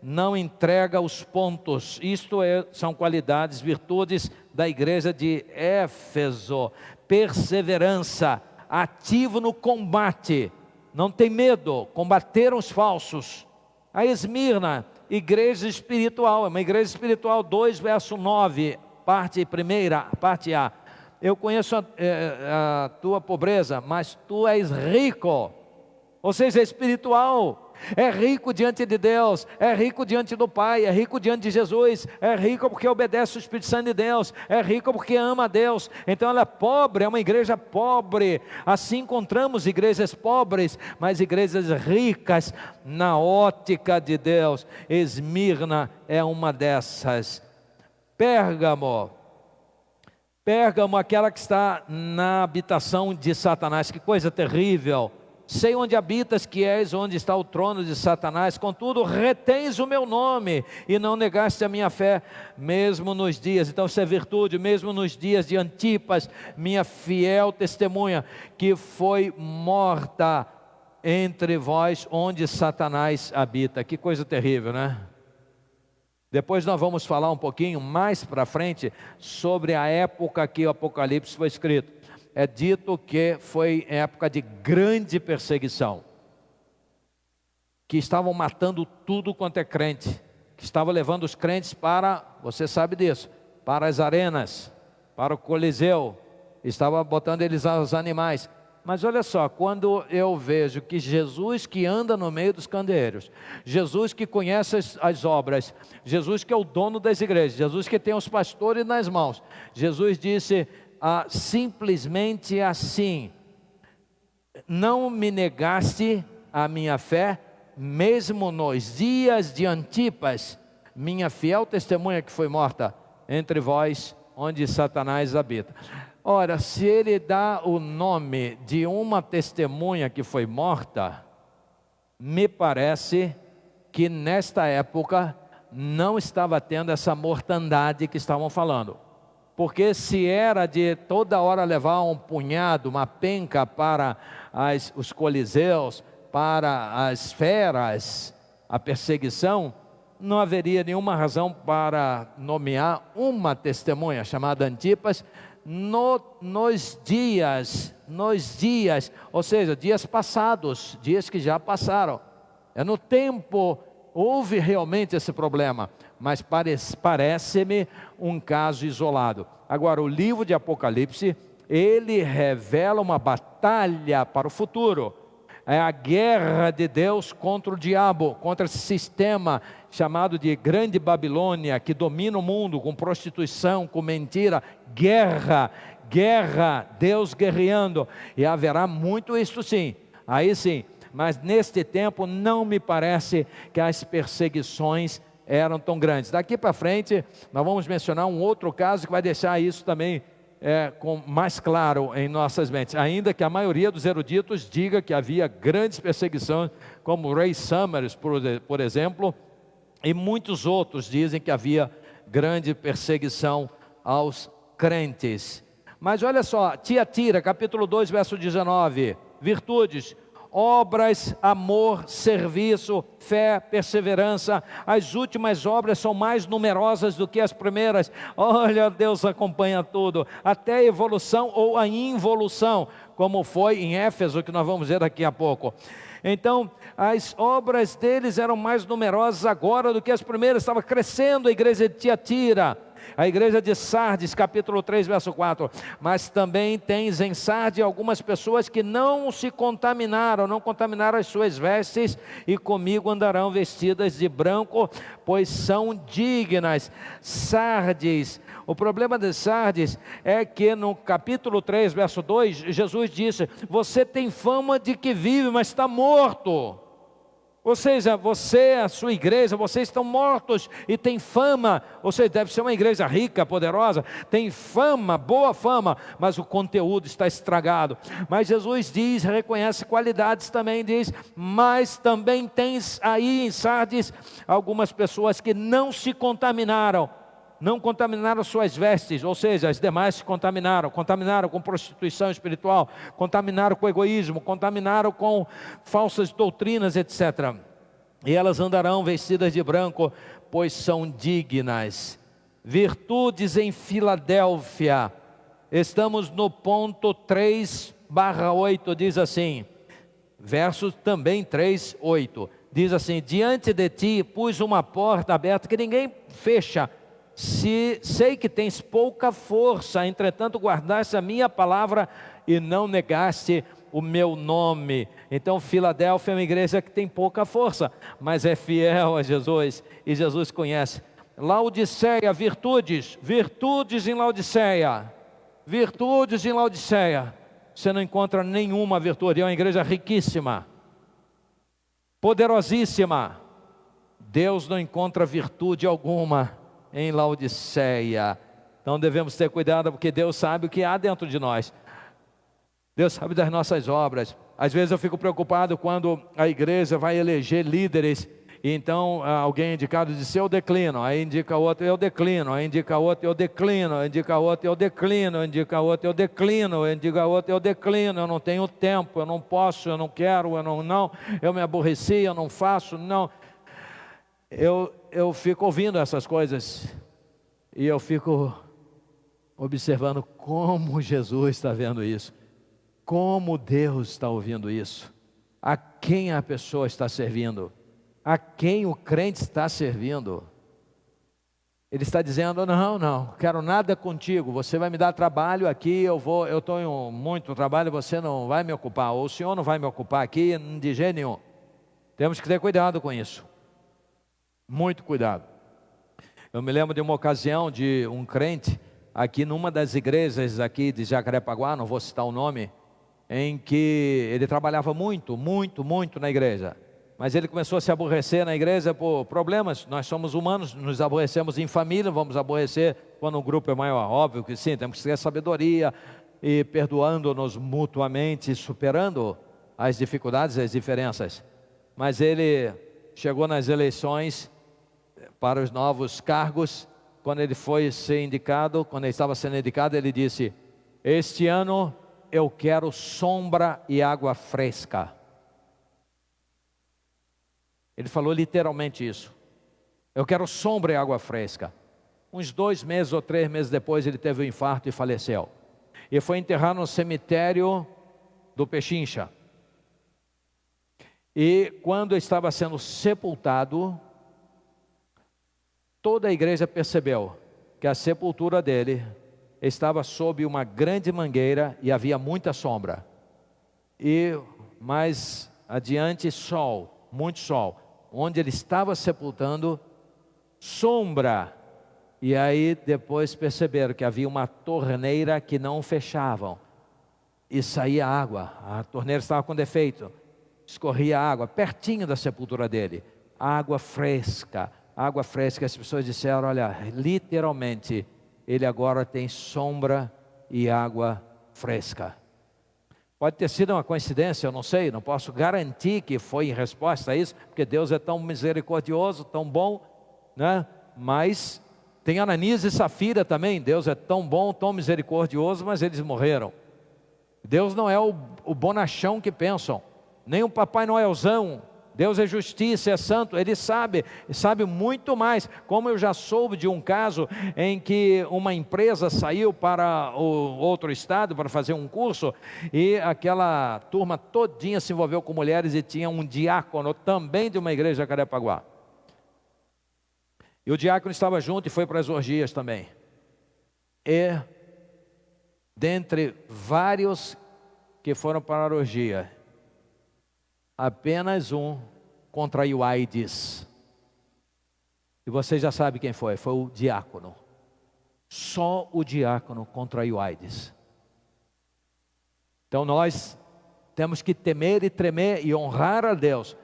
não entrega os pontos. Isto são qualidades, virtudes da igreja de Éfeso. Perseverança, ativo no combate, não tem medo, combateram os falsos. A Esmirna, igreja espiritual, é uma igreja espiritual, 2 verso 9, parte primeira, parte A. Eu conheço a tua pobreza, mas tu és rico. Ou seja, é espiritual. É rico diante de Deus, é rico diante do Pai, é rico diante de Jesus, é rico porque obedece o Espírito Santo de Deus, é rico porque ama a Deus. Então ela é pobre, é uma igreja pobre. Assim encontramos igrejas pobres, mas igrejas ricas na ótica de Deus. Esmirna é uma dessas. Pérgamo, aquela que está na habitação de Satanás. Que coisa terrível! Sei onde habitas, que és onde está o trono de Satanás, contudo retens o meu nome e não negaste a minha fé, mesmo nos dias, então isso é virtude, mesmo nos dias de Antipas, minha fiel testemunha, que foi morta entre vós, onde Satanás habita. Que coisa terrível, né? Depois nós vamos falar um pouquinho mais para frente sobre a época que o Apocalipse foi escrito. É dito que foi época de grande perseguição, que estavam matando tudo quanto é crente, que estavam levando os crentes para, você sabe disso, para as arenas, para o Coliseu, estava botando eles aos animais. Mas olha só, quando eu vejo que Jesus que anda no meio dos candeeiros, Jesus que conhece as obras, Jesus que é o dono das igrejas, Jesus que tem os pastores nas mãos, Jesus disse simplesmente assim: não me negaste a minha fé, mesmo nos dias de Antipas, minha fiel testemunha que foi morta entre vós, onde Satanás habita. Ora, se ele dá o nome de uma testemunha que foi morta, me parece que nesta época não estava tendo essa mortandade que estavam falando. Porque se era de toda hora levar um punhado, uma penca para os coliseus, para as feras, a perseguição, não haveria nenhuma razão para nomear uma testemunha chamada Antipas nos dias, ou seja, dias passados, dias que já passaram. No tempo houve realmente esse problema, mas parece-me um caso isolado. Agora, o livro de Apocalipse, ele revela uma batalha para o futuro. É a guerra de Deus contra o diabo, contra esse sistema chamado de Grande Babilônia, que domina o mundo com prostituição, com mentira. Guerra, Deus guerreando, e haverá muito isso sim, aí sim. Mas neste tempo não me parece que as perseguições eram tão grandes. Daqui para frente nós vamos mencionar um outro caso que vai deixar isso também mais claro em nossas mentes. Ainda que a maioria dos eruditos diga que havia grandes perseguições, como Ray Summers, por exemplo, e muitos outros dizem que havia grande perseguição aos crentes. Mas olha só, Tiatira, capítulo 2, verso 19, virtudes: obras, amor, serviço, fé, perseverança. As últimas obras são mais numerosas do que as primeiras. Olha, Deus acompanha tudo, até a evolução ou a involução, como foi em Éfeso, que nós vamos ver daqui a pouco. Então, as obras deles eram mais numerosas agora do que as primeiras. Estava crescendo a igreja de Tiatira. A igreja de Sardes, capítulo 3, verso 4. Mas também tens em Sardes algumas pessoas que não se contaminaram, não contaminaram as suas vestes, e comigo andarão vestidas de branco, pois são dignas. Sardes, o problema de Sardes é que no capítulo 3, verso 2, Jesus disse: você tem fama de que vive, mas está morto. Ou seja, você, a sua igreja, vocês estão mortos e tem fama. Ou seja, deve ser uma igreja rica, poderosa, tem fama, boa fama, mas o conteúdo está estragado. Mas Jesus diz, reconhece qualidades também, diz: mas também tens aí em Sardes algumas pessoas que não se contaminaram, não contaminaram suas vestes, ou seja, as demais se contaminaram com prostituição espiritual, contaminaram com egoísmo, contaminaram com falsas doutrinas, etc. E elas andarão vestidas de branco, pois são dignas. Virtudes em Filadélfia. Estamos no ponto 3/8, diz assim, verso também 3:8, diz assim: diante de ti pus uma porta aberta que ninguém fecha. Sei que tens pouca força, entretanto guardaste a minha palavra e não negaste o meu nome. Então Filadélfia é uma igreja que tem pouca força, mas é fiel a Jesus, e Jesus conhece. Laodiceia, virtudes em Laodiceia, virtudes em Laodiceia. Você não encontra nenhuma virtude, é uma igreja riquíssima, poderosíssima. Deus não encontra virtude alguma em Laodiceia. Então devemos ter cuidado, porque Deus sabe o que há dentro de nós. Deus sabe das nossas obras. Às vezes eu fico preocupado quando a igreja vai eleger líderes, e então alguém é indicado diz: eu declino, aí indica outro, eu declino, aí indica outro, eu declino, aí indica outro, eu declino, aí indica outro, eu declino, aí indica outro, eu declino, eu não tenho tempo, eu não posso, eu não quero, eu me aborreci, eu não faço, não. Eu fico ouvindo essas coisas, e eu fico observando como Jesus está vendo isso, como Deus está ouvindo isso, a quem a pessoa está servindo, a quem o crente está servindo. Ele está dizendo: não quero nada contigo, você vai me dar trabalho aqui, eu estou em muito trabalho, você não vai me ocupar, ou o senhor não vai me ocupar aqui de jeito nenhum. Temos que ter cuidado com isso, muito cuidado. Eu me lembro de uma ocasião de um crente aqui numa das igrejas aqui de Jacarepaguá, não vou citar o nome, em que ele trabalhava muito na igreja, mas ele começou a se aborrecer na igreja por problemas. Nós somos humanos, nos aborrecemos em família, vamos aborrecer quando o grupo é maior, óbvio que sim, temos que ter sabedoria, e perdoando-nos mutuamente, superando as dificuldades e as diferenças. Mas ele chegou nas eleições para os novos cargos. Quando ele foi ser indicado, quando ele estava sendo indicado, ele disse: este ano eu quero sombra e água fresca. Ele falou literalmente isso: eu quero sombra e água fresca. Uns 2 meses ou 3 meses depois, ele teve um infarto e faleceu. E foi enterrado no cemitério do Pechincha. E quando estava sendo sepultado, toda a igreja percebeu que a sepultura dele estava sob uma grande mangueira e havia muita sombra. E mais adiante, sol, muito sol. Onde ele estava sepultando, sombra. E aí depois perceberam que havia uma torneira que não fechavam, e saía água. A torneira estava com defeito, escorria água pertinho da sepultura dele, água fresca. Água fresca. As pessoas disseram: olha, literalmente, ele agora tem sombra e água fresca. Pode ter sido uma coincidência, eu não sei, não posso garantir que foi em resposta a isso, porque Deus é tão misericordioso, tão bom, né? Mas tem Ananias e Safira também. Deus é tão bom, tão misericordioso, mas eles morreram. Deus não é o bonachão que pensam, nem o Papai Noelzão. Deus é justiça, é santo, Ele sabe muito mais. Como eu já soube de um caso em que uma empresa saiu para o outro estado para fazer um curso, e aquela turma todinha se envolveu com mulheres, e tinha um diácono também de uma igreja de Jacarepaguá. E o diácono estava junto e foi para as orgias também. E dentre vários que foram para a orgia, apenas um contraiu AIDS. E você já sabe quem foi o diácono. Só o diácono contraiu AIDS. Então nós temos que temer e tremer e honrar a Deus.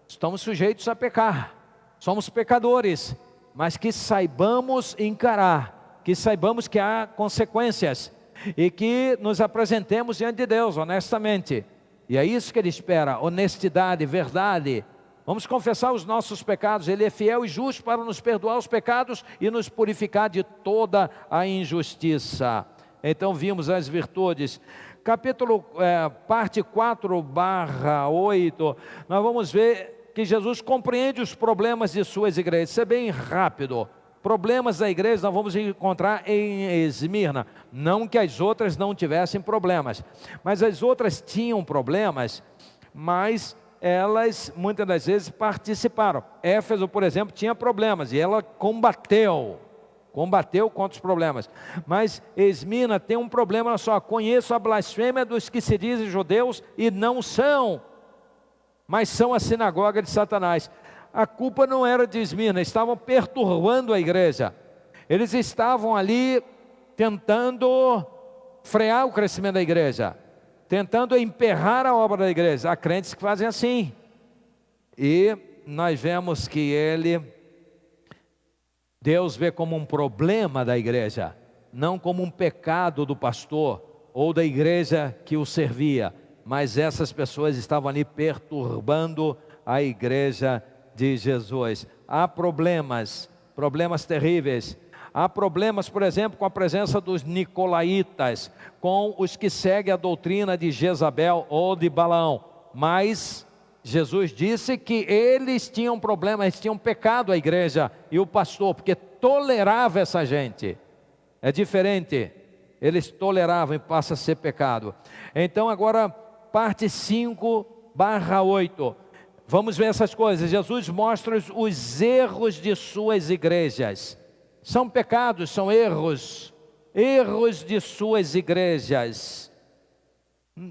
Estamos sujeitos a pecar, somos pecadores, mas que saibamos encarar, que saibamos que há consequências, e que nos apresentemos diante de Deus honestamente. E é isso que Ele espera: honestidade, verdade. Vamos confessar os nossos pecados. Ele é fiel e justo para nos perdoar os pecados e nos purificar de toda a injustiça. Então vimos as virtudes. Parte 4/8, nós vamos ver que Jesus compreende os problemas de suas igrejas. Isso é bem rápido. Problemas da igreja nós vamos encontrar em Esmirna. Não que as outras não tivessem problemas, mas as outras tinham problemas, mas elas muitas das vezes participaram. Éfeso, por exemplo, tinha problemas e ela combateu. combateu contra os problemas. Mas Esmirna tem um problema só: conheço a blasfêmia dos que se dizem judeus e não são, mas são a sinagoga de Satanás. A culpa não era de Esmirna, estavam perturbando a igreja. Eles estavam ali tentando frear o crescimento da igreja, tentando emperrar a obra da igreja. Há crentes que fazem assim. E nós vemos que Deus vê como um problema da igreja, não como um pecado do pastor ou da igreja que o servia, mas essas pessoas estavam ali perturbando a igreja de Jesus. Há problemas terríveis. Há problemas, por exemplo, com a presença dos nicolaítas, com os que seguem a doutrina de Jezabel ou de Balaão. Mas Jesus disse que eles tinham problemas, eles tinham pecado, a igreja e o pastor, porque tolerava essa gente. É diferente, eles toleravam e passa a ser pecado. Então agora, parte 5/8. Vamos ver essas coisas. Jesus mostra os erros de suas igrejas. São pecados, são erros de suas igrejas.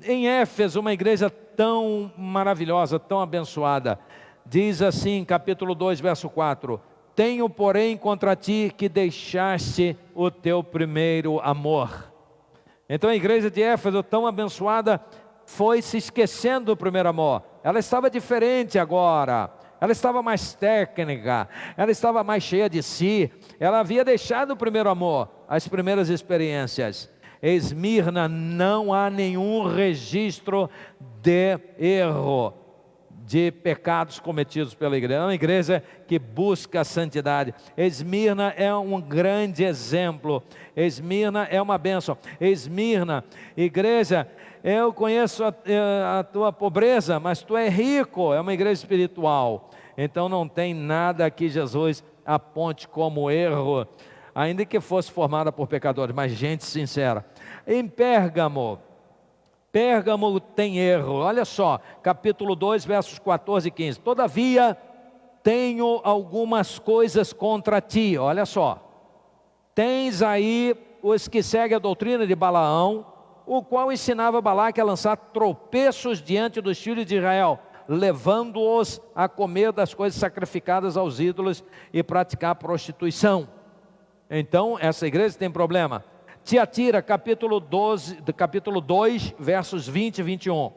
Em Éfeso, uma igreja tão maravilhosa, tão abençoada, diz assim, capítulo 2, verso 4: tenho, porém, contra ti que deixaste o teu primeiro amor. Então a igreja de Éfeso, tão abençoada, foi se esquecendo do primeiro amor. Ela estava diferente agora, ela estava mais técnica, ela estava mais cheia de si, ela havia deixado o primeiro amor, as primeiras experiências. Esmirna, não há nenhum registro de erro, de pecados cometidos pela igreja. É uma igreja que busca a santidade. Esmirna é um grande exemplo. Esmirna é uma bênção. Esmirna, igreja, eu conheço a tua pobreza, mas tu é rico. É uma igreja espiritual. Então não tem nada que Jesus aponte como erro, ainda que fosse formada por pecadores, mas gente sincera. Em Pérgamo tem erro. Olha só, capítulo 2, versos 14 e 15. Todavia, tenho algumas coisas contra ti. Olha só, tens aí os que seguem a doutrina de Balaão, o qual ensinava Balaque a lançar tropeços diante dos filhos de Israel, levando-os a comer das coisas sacrificadas aos ídolos e praticar prostituição. Então, essa igreja tem problema. Tiatira, capítulo 2, versos 20 e 21.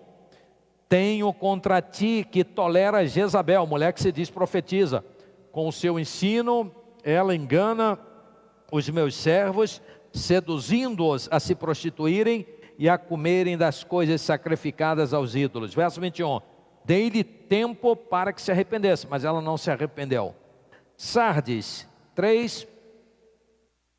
Tenho contra ti que tolera Jezabel, mulher que se diz profetiza. Com o seu ensino, ela engana os meus servos, seduzindo-os a se prostituírem e a comerem das coisas sacrificadas aos ídolos. Verso 21. Dei-lhe tempo para que se arrependesse, mas ela não se arrependeu. Sardes 3,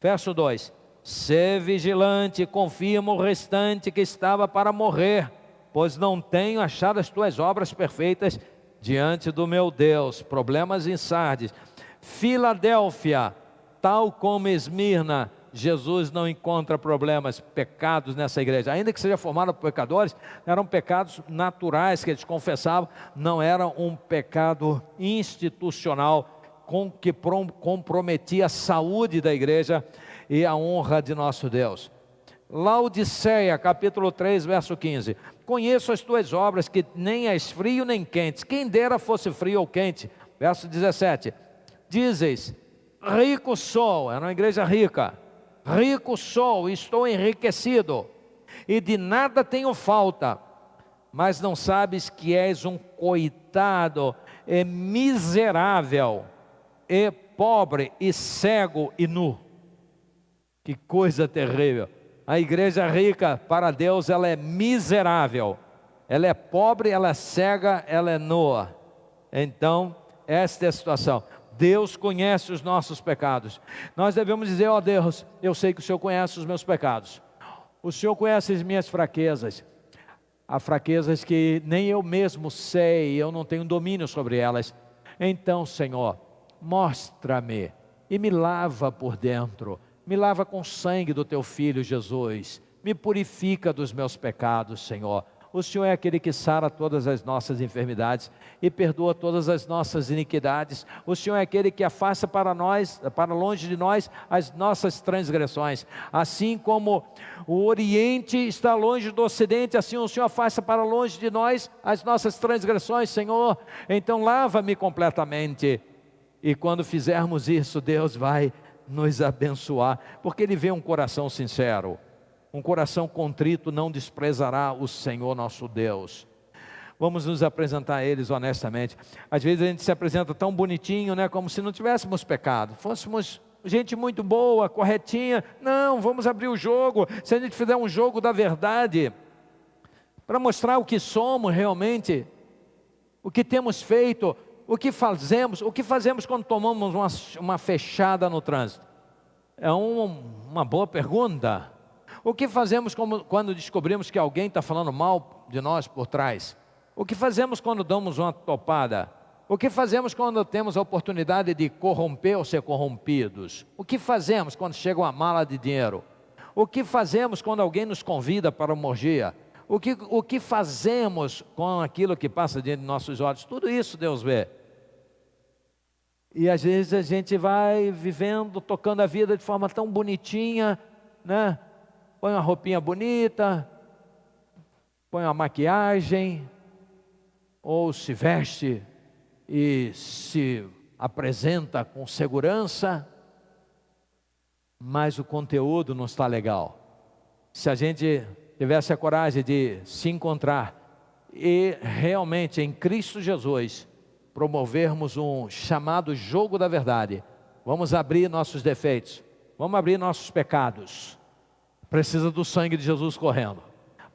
verso 2. Sê vigilante, confirma o restante que estava para morrer, pois não tenho achado as tuas obras perfeitas diante do meu Deus. Problemas em Sardes. Filadélfia, tal como Esmirna, Jesus não encontra problemas, pecados nessa igreja, ainda que seja formada por pecadores. Eram pecados naturais que eles confessavam, não era um pecado institucional que comprometia a saúde da igreja e a honra de nosso Deus. Laodiceia, capítulo 3, verso 15. Conheço as tuas obras, que nem és frio nem quente. Quem dera fosse frio ou quente. Verso 17. Dizes, rico sou, era uma igreja rica. Rico sou, estou enriquecido, e de nada tenho falta. Mas não sabes que és um coitado, e miserável, e pobre, e cego, e nu. Que coisa terrível. A igreja rica, para Deus, ela é miserável. Ela é pobre, ela é cega, ela é nua. Então, esta é a situação. Deus conhece os nossos pecados. Nós devemos dizer, ó Deus, eu sei que o Senhor conhece os meus pecados. O Senhor conhece as minhas fraquezas. Há fraquezas que nem eu mesmo sei, eu não tenho domínio sobre elas. Então, Senhor, mostra-me e me lava por dentro. Me lava com o sangue do teu Filho Jesus, me purifica dos meus pecados, Senhor. O Senhor é aquele que sara todas as nossas enfermidades e perdoa todas as nossas iniquidades. O Senhor é aquele que afasta para longe de nós, as nossas transgressões. Assim como o Oriente está longe do Ocidente, assim o Senhor afasta para longe de nós as nossas transgressões, Senhor. Então lava-me completamente. E quando fizermos isso, Deus vai nos abençoar, porque Ele vê um coração sincero. Um coração contrito não desprezará o Senhor nosso Deus. Vamos nos apresentar a eles honestamente. Às vezes a gente se apresenta tão bonitinho, né, como se não tivéssemos pecado, fôssemos gente muito boa, corretinha. Não, vamos abrir o jogo. Se a gente fizer um jogo da verdade, para mostrar o que somos realmente, o que temos feito, o que fazemos quando tomamos uma fechada no trânsito? É uma boa pergunta. O que fazemos quando descobrimos que alguém está falando mal de nós por trás? O que fazemos quando damos uma topada? O que fazemos quando temos a oportunidade de corromper ou ser corrompidos? O que fazemos quando chega uma mala de dinheiro? O que fazemos quando alguém nos convida para uma orgia? O que fazemos com aquilo que passa diante de nossos olhos? Tudo isso Deus vê. E às vezes a gente vai vivendo, tocando a vida de forma tão bonitinha, né? Põe uma roupinha bonita, põe uma maquiagem, ou se veste e se apresenta com segurança, mas o conteúdo não está legal. Se a gente tivesse a coragem de se encontrar e realmente em Cristo Jesus promovermos um chamado jogo da verdade, vamos abrir nossos defeitos, vamos abrir nossos pecados. Precisa do sangue de Jesus correndo,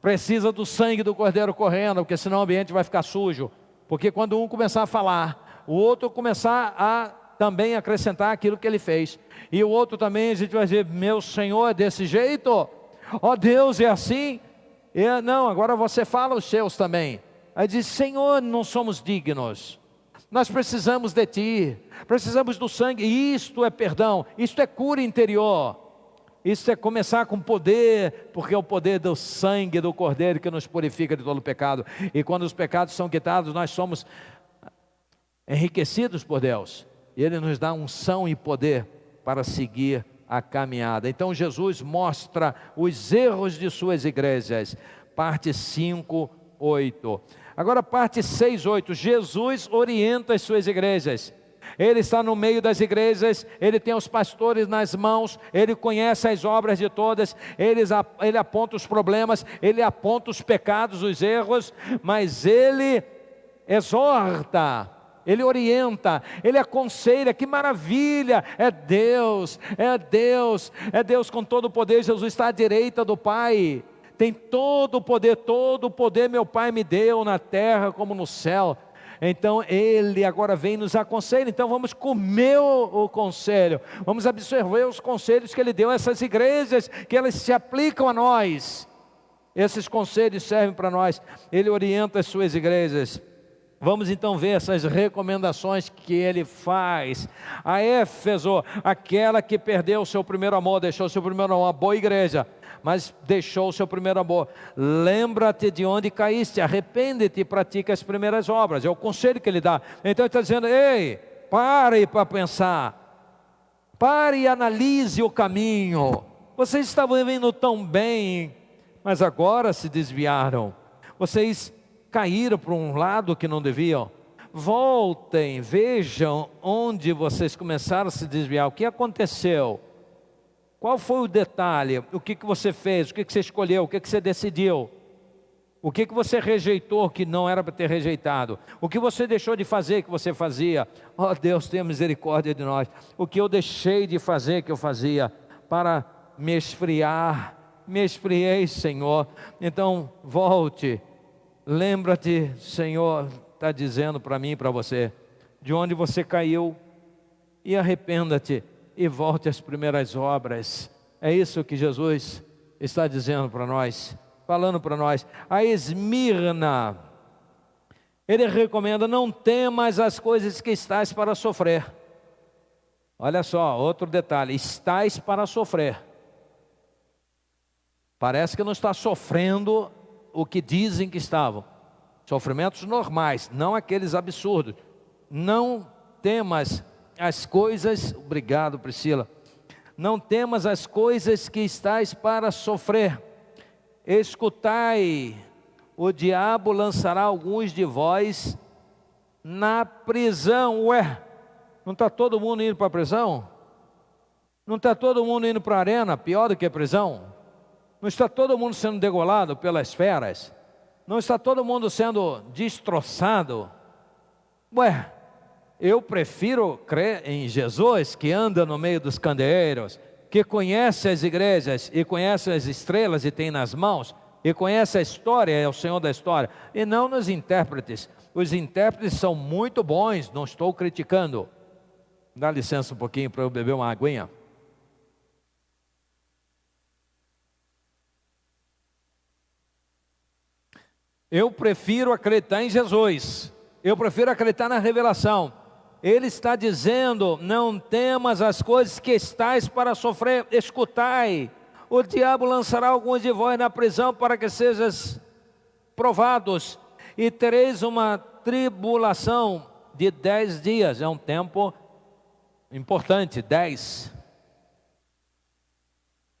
precisa do sangue do Cordeiro correndo, porque senão o ambiente vai ficar sujo. Porque quando um começar a falar, o outro começar a também acrescentar aquilo que ele fez, e o outro também, a gente vai dizer: meu Senhor, é desse jeito? Ó Deus, é assim? Não, agora você fala os seus também. Aí diz: Senhor, não somos dignos, nós precisamos de Ti, precisamos do sangue. Isto é perdão, isto é cura interior. Isso é começar com poder, porque é o poder do sangue do Cordeiro que nos purifica de todo o pecado. E quando os pecados são quitados, nós somos enriquecidos por Deus. E Ele nos dá unção e poder para seguir a caminhada. Então Jesus mostra os erros de suas igrejas. Parte 5, 8. Agora parte 6, 8. Jesus orienta as suas igrejas. Ele está no meio das igrejas, Ele tem os pastores nas mãos, Ele conhece as obras de todas, Ele aponta os problemas, Ele aponta os pecados, os erros, mas Ele exorta, Ele orienta, Ele aconselha. Que maravilha! É Deus, é Deus, é Deus com todo o poder. Jesus está à direita do Pai, tem todo o poder meu Pai me deu na terra como no céu. Então Ele agora vem e nos aconselha. Então vamos comer o conselho, vamos absorver os conselhos que Ele deu a essas igrejas, que elas se aplicam a nós. Esses conselhos servem para nós. Ele orienta as suas igrejas. Vamos então ver essas recomendações que Ele faz. A Éfeso, aquela que perdeu o seu primeiro amor, deixou o seu primeiro amor, uma boa igreja, mas deixou o seu primeiro amor. Lembra-te de onde caíste, arrepende-te e pratica as primeiras obras. É o conselho que Ele dá. Então Ele está dizendo: ei, pare para pensar, pare e analise o caminho. Vocês estavam vivendo tão bem, mas agora se desviaram. Vocês caíram para um lado que não deviam. Voltem, vejam onde vocês começaram a se desviar. O que aconteceu? Qual foi o detalhe? O que você fez? O que você escolheu? O que você decidiu? O que você rejeitou que não era para ter rejeitado? O que você deixou de fazer que você fazia? Oh Deus, tenha misericórdia de nós. O que eu deixei de fazer que eu fazia para me esfriar? Me esfriei, Senhor. Então volte. Lembra-te, Senhor, está dizendo para mim e para você, de onde você caiu, e arrependa-te e volte às primeiras obras. É isso que Jesus está dizendo para nós, falando para nós. A Esmirna, Ele recomenda: não temas as coisas que estás para sofrer. Olha só, outro detalhe: estás para sofrer. Parece que não está sofrendo o que dizem que estavam. Sofrimentos normais, não aqueles absurdos. Não temas as coisas, obrigado Priscila, não temas as coisas que estáis para sofrer. Escutai, o diabo lançará alguns de vós na prisão. Ué, não está todo mundo indo para a prisão? Não está todo mundo indo para a arena, pior do que a prisão? Não está todo mundo sendo degolado pelas feras? Não está todo mundo sendo destroçado? Ué, eu prefiro crer em Jesus, que anda no meio dos candeeiros, que conhece as igrejas e conhece as estrelas e tem nas mãos, e conhece a história, é o Senhor da história, e não nos intérpretes. Os intérpretes são muito bons, não estou criticando. Dá licença um pouquinho para eu beber uma aguinha. Eu prefiro acreditar em Jesus. Eu prefiro acreditar na revelação. Ele está dizendo, não temas as coisas que estáis para sofrer. Escutai, o diabo lançará alguns de vós na prisão para que sejais provados. E tereis uma tribulação de 10 dias. É um tempo importante, 10.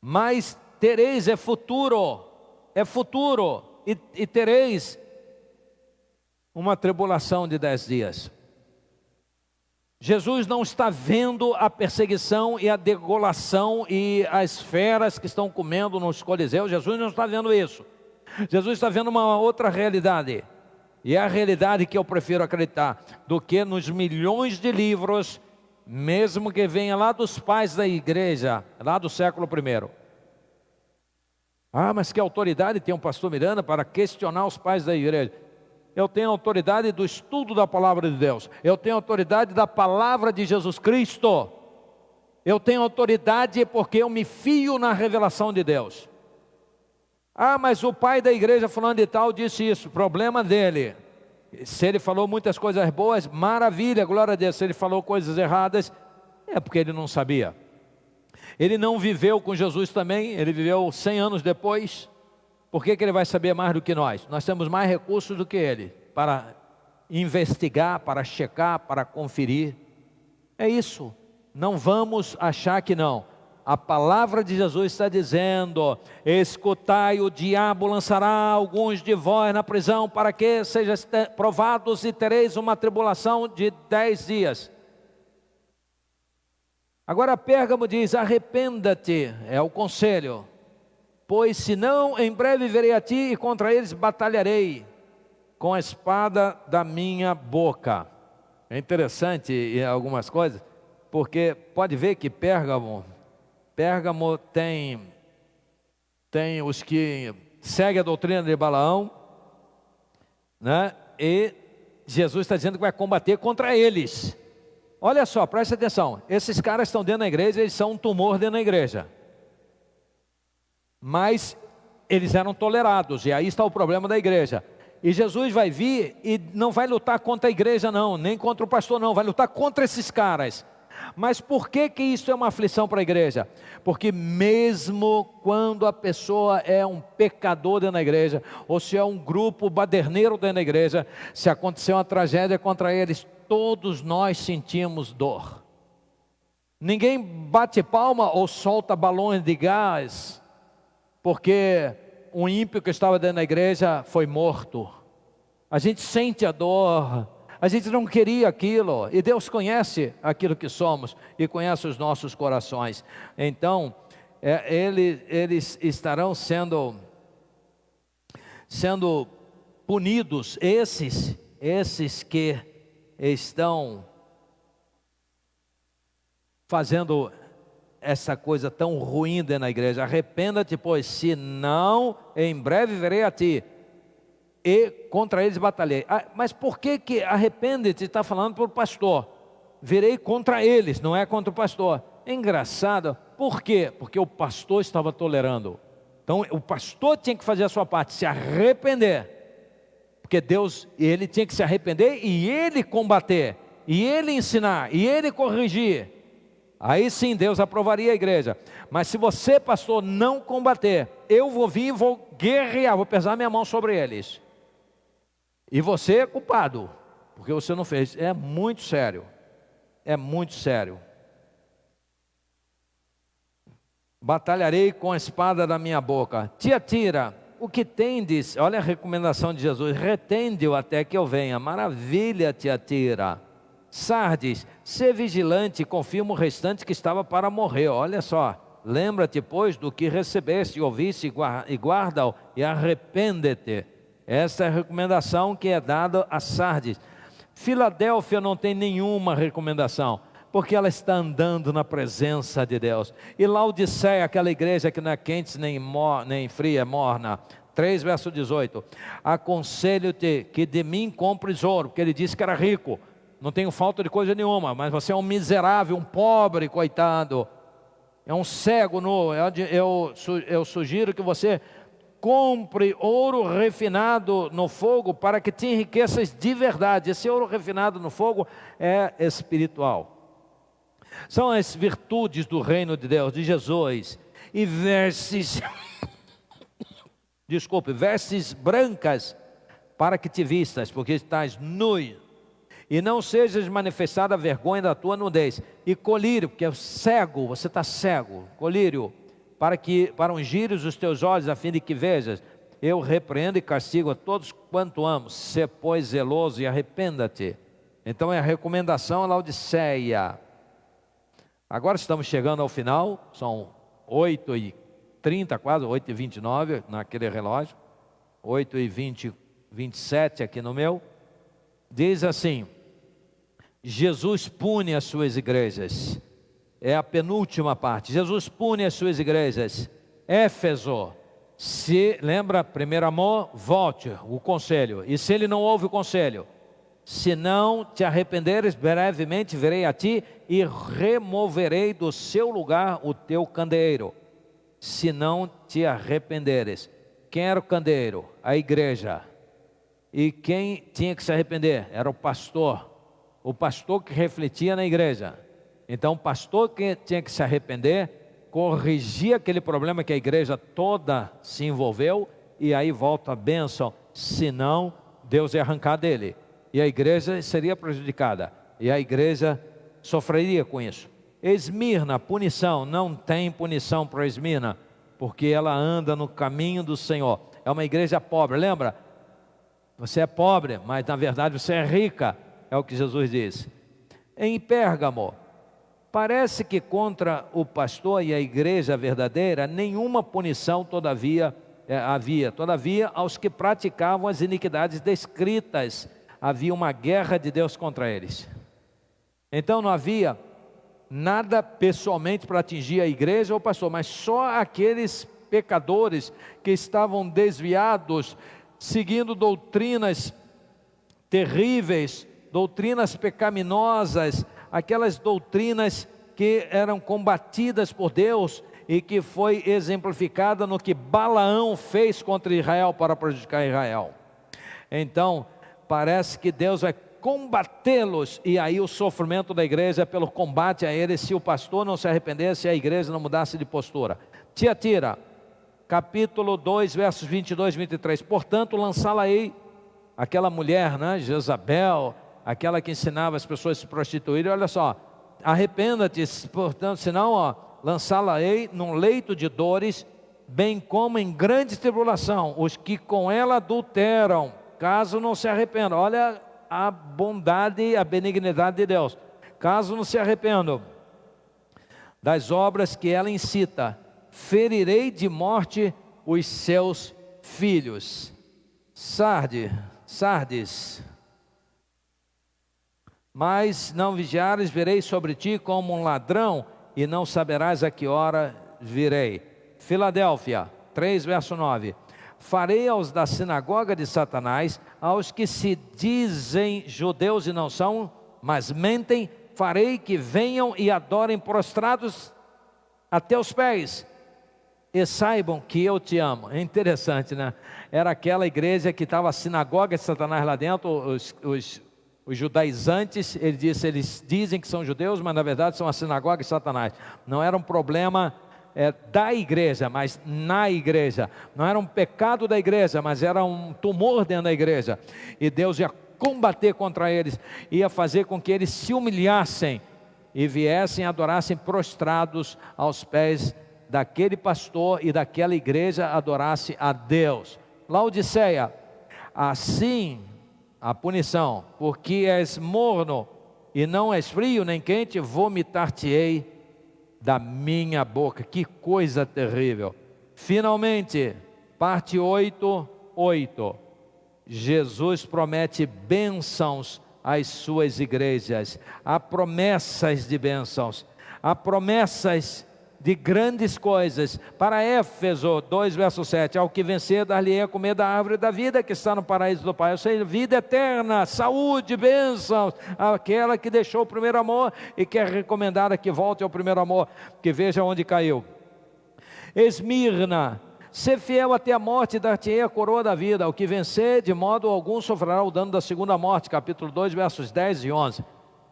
Mas tereis, é futuro. E tereis uma tribulação de 10 dias. Jesus não está vendo a perseguição e a degolação e as feras que estão comendo nos coliseus. Jesus não está vendo isso. Jesus está vendo uma outra realidade. E é a realidade que eu prefiro acreditar do que nos milhões de livros, mesmo que venha lá dos pais da igreja, lá do século I. Ah, mas que autoridade tem um pastor Miranda para questionar os pais da igreja? Eu tenho autoridade do estudo da palavra de Deus. Eu tenho autoridade da palavra de Jesus Cristo. Eu tenho autoridade porque eu me fio na revelação de Deus. Ah, mas o pai da igreja fulano de tal disse isso, problema dele. Se ele falou muitas coisas boas, maravilha, glória a Deus. Se ele falou coisas erradas, é porque ele não sabia. Ele não viveu com Jesus também, ele viveu 100 anos depois. Por que ele vai saber mais do que nós? Nós temos mais recursos do que ele, para investigar, para checar, para conferir. É isso, não vamos achar que não. A palavra de Jesus está dizendo, escutai, o diabo lançará alguns de vós na prisão, para que sejam provados e tereis uma tribulação de 10 dias. Agora Pérgamo diz, arrependa-te, é o conselho, pois senão em breve virei a ti e contra eles batalharei com a espada da minha boca. É interessante em algumas coisas, porque pode ver que Pérgamo tem os que seguem a doutrina de Balaão, né? E Jesus está dizendo que vai combater contra eles. Olha só, presta atenção, esses caras estão dentro da igreja, eles são um tumor dentro da igreja. Mas eles eram tolerados, e aí está o problema da igreja. E Jesus vai vir e não vai lutar contra a igreja não, nem contra o pastor não, vai lutar contra esses caras. Mas por que isso é uma aflição para a igreja? Porque mesmo quando a pessoa é um pecador dentro da igreja, ou se é um grupo baderneiro dentro da igreja, se acontecer uma tragédia contra eles, todos nós sentimos dor. Ninguém bate palma ou solta balões de gás, porque um ímpio que estava dentro da igreja foi morto. A gente sente a dor, a gente não queria aquilo, e Deus conhece aquilo que somos, e conhece os nossos corações. Então, eles estarão sendo punidos, esses que estão fazendo essa coisa tão ruim dentro da igreja. Arrependa-te, pois senão em breve virei a ti e contra eles batalhei. Mas por que arrepende-te está falando para o pastor? Virei contra eles, não é contra o pastor. É engraçado, por quê? Porque o pastor estava tolerando. Então o pastor tinha que fazer a sua parte, se arrepender, porque Deus, ele tinha que se arrepender e ele combater, e ele ensinar, e ele corrigir. Aí sim Deus aprovaria a igreja. Mas se você, pastor, não combater, eu vou vir e vou guerrear, vou pesar minha mão sobre eles. E você é culpado, porque você não fez. É muito sério. É muito sério. Batalharei com a espada da minha boca. Tiatira, o que tendes? Olha a recomendação de Jesus. Retende-o até que eu venha. Maravilha, Tiatira. Sardes, sê vigilante e confirma o restante que estava para morrer. Olha só, lembra-te, pois, do que recebeste e ouviste, e guarda-o e arrepende-te. Essa é a recomendação que é dada a Sardes. Filadélfia não tem nenhuma recomendação, porque ela está andando na presença de Deus. E Laodiceia, aquela igreja que não é quente nem fria, é morna. 3 verso 18. Aconselho-te que de mim compres ouro, porque ele disse que era rico. Não tenho falta de coisa nenhuma, mas você é um miserável, um pobre, coitado. É um cego nu. Eu sugiro que você compre ouro refinado no fogo para que te enriqueças de verdade. Esse ouro refinado no fogo é espiritual. São as virtudes do reino de Deus, de Jesus. E vestes brancas para que te vistas, porque estás nu. E não sejas manifestada a vergonha da tua nudez. E colírio, porque é cego, você está cego. Colírio, para ungires os teus olhos, a fim de que vejas. Eu repreendo e castigo a todos quanto amo. Sê, pois, zeloso e arrependa-te. Então é a recomendação a Laodiceia. Agora estamos chegando ao final. São 8h30, quase 8h29 naquele relógio. 8h27 aqui no meu. Diz assim: Jesus pune as suas igrejas. É a penúltima parte. Jesus pune as suas igrejas. Éfeso, se lembra, primeiro amor, volte o conselho. E se ele não ouve o conselho, se não te arrependeres, brevemente virei a ti e removerei do seu lugar o teu candeeiro. Se não te arrependeres. Quem era o candeeiro? A igreja. E quem tinha que se arrepender? Era o pastor que refletia na igreja. Então o pastor que tinha que se arrepender, corrigir aquele problema que a igreja toda se envolveu, e aí volta a bênção, senão Deus ia arrancar dele, e a igreja seria prejudicada, e a igreja sofreria com isso. Esmirna, punição, não tem punição para Esmirna, porque ela anda no caminho do Senhor. É uma igreja pobre, lembra? Você é pobre, mas na verdade você é rica, é o que Jesus diz. Em Pérgamo, parece que contra o pastor e a igreja verdadeira, nenhuma punição todavia havia. Todavia, aos que praticavam as iniquidades descritas, havia uma guerra de Deus contra eles. Então não havia nada pessoalmente para atingir a igreja ou o pastor, mas só aqueles pecadores que estavam desviados, seguindo doutrinas terríveis, doutrinas pecaminosas, aquelas doutrinas que eram combatidas por Deus e que foi exemplificada no que Balaão fez contra Israel para prejudicar Israel. Então, parece que Deus vai combatê-los, e aí o sofrimento da igreja é pelo combate a eles, se o pastor não se arrependesse e a igreja não mudasse de postura. Tiatira, capítulo 2, versos 22 e 23. Portanto, lançá-la-ei, aquela mulher, né, Jezabel, aquela que ensinava as pessoas a se prostituírem, olha só, arrependa-te, portanto, senão, lançá-la-ei num leito de dores, bem como em grande tribulação, os que com ela adulteram, caso não se arrependam. Olha a bondade e a benignidade de Deus. Caso não se arrependam das obras que ela incita, ferirei de morte os seus filhos. Sardes, mas não vigiares, virei sobre ti como um ladrão, e não saberás a que hora virei. Filadélfia, 3 verso 9. Farei aos da sinagoga de Satanás, aos que se dizem judeus e não são, mas mentem, farei que venham e adorem prostrados a teus pés, e saibam que eu te amo. É interessante, né? Era aquela igreja que estava a sinagoga de Satanás lá dentro, Os judaizantes, ele disse, eles dizem que são judeus, mas na verdade são a sinagoga de Satanás. Não era um problema da igreja, mas na igreja. Não era um pecado da igreja, mas era um tumor dentro da igreja. E Deus ia combater contra eles, ia fazer com que eles se humilhassem e viessem, adorassem prostrados aos pés daquele pastor e daquela igreja, adorasse a Deus. Laodiceia, assim a punição, porque és morno e não és frio nem quente, vomitar-te-ei da minha boca. Que coisa terrível. Finalmente, parte 8. Jesus promete bênçãos às suas igrejas. Há promessas de bênçãos, há promessas de grandes coisas. Para Éfeso 2, verso 7, ao que vencer, dar-lhe a comer da árvore da vida que está no paraíso do Pai, ou seja, vida eterna, saúde, bênçãos, aquela que deixou o primeiro amor e que é recomendada que volte ao primeiro amor, que veja onde caiu. Esmirna, ser fiel até a morte, dar-te-ei a coroa da vida. Ao que vencer, de modo algum sofrerá o dano da segunda morte. Capítulo 2, versos 10 e 11.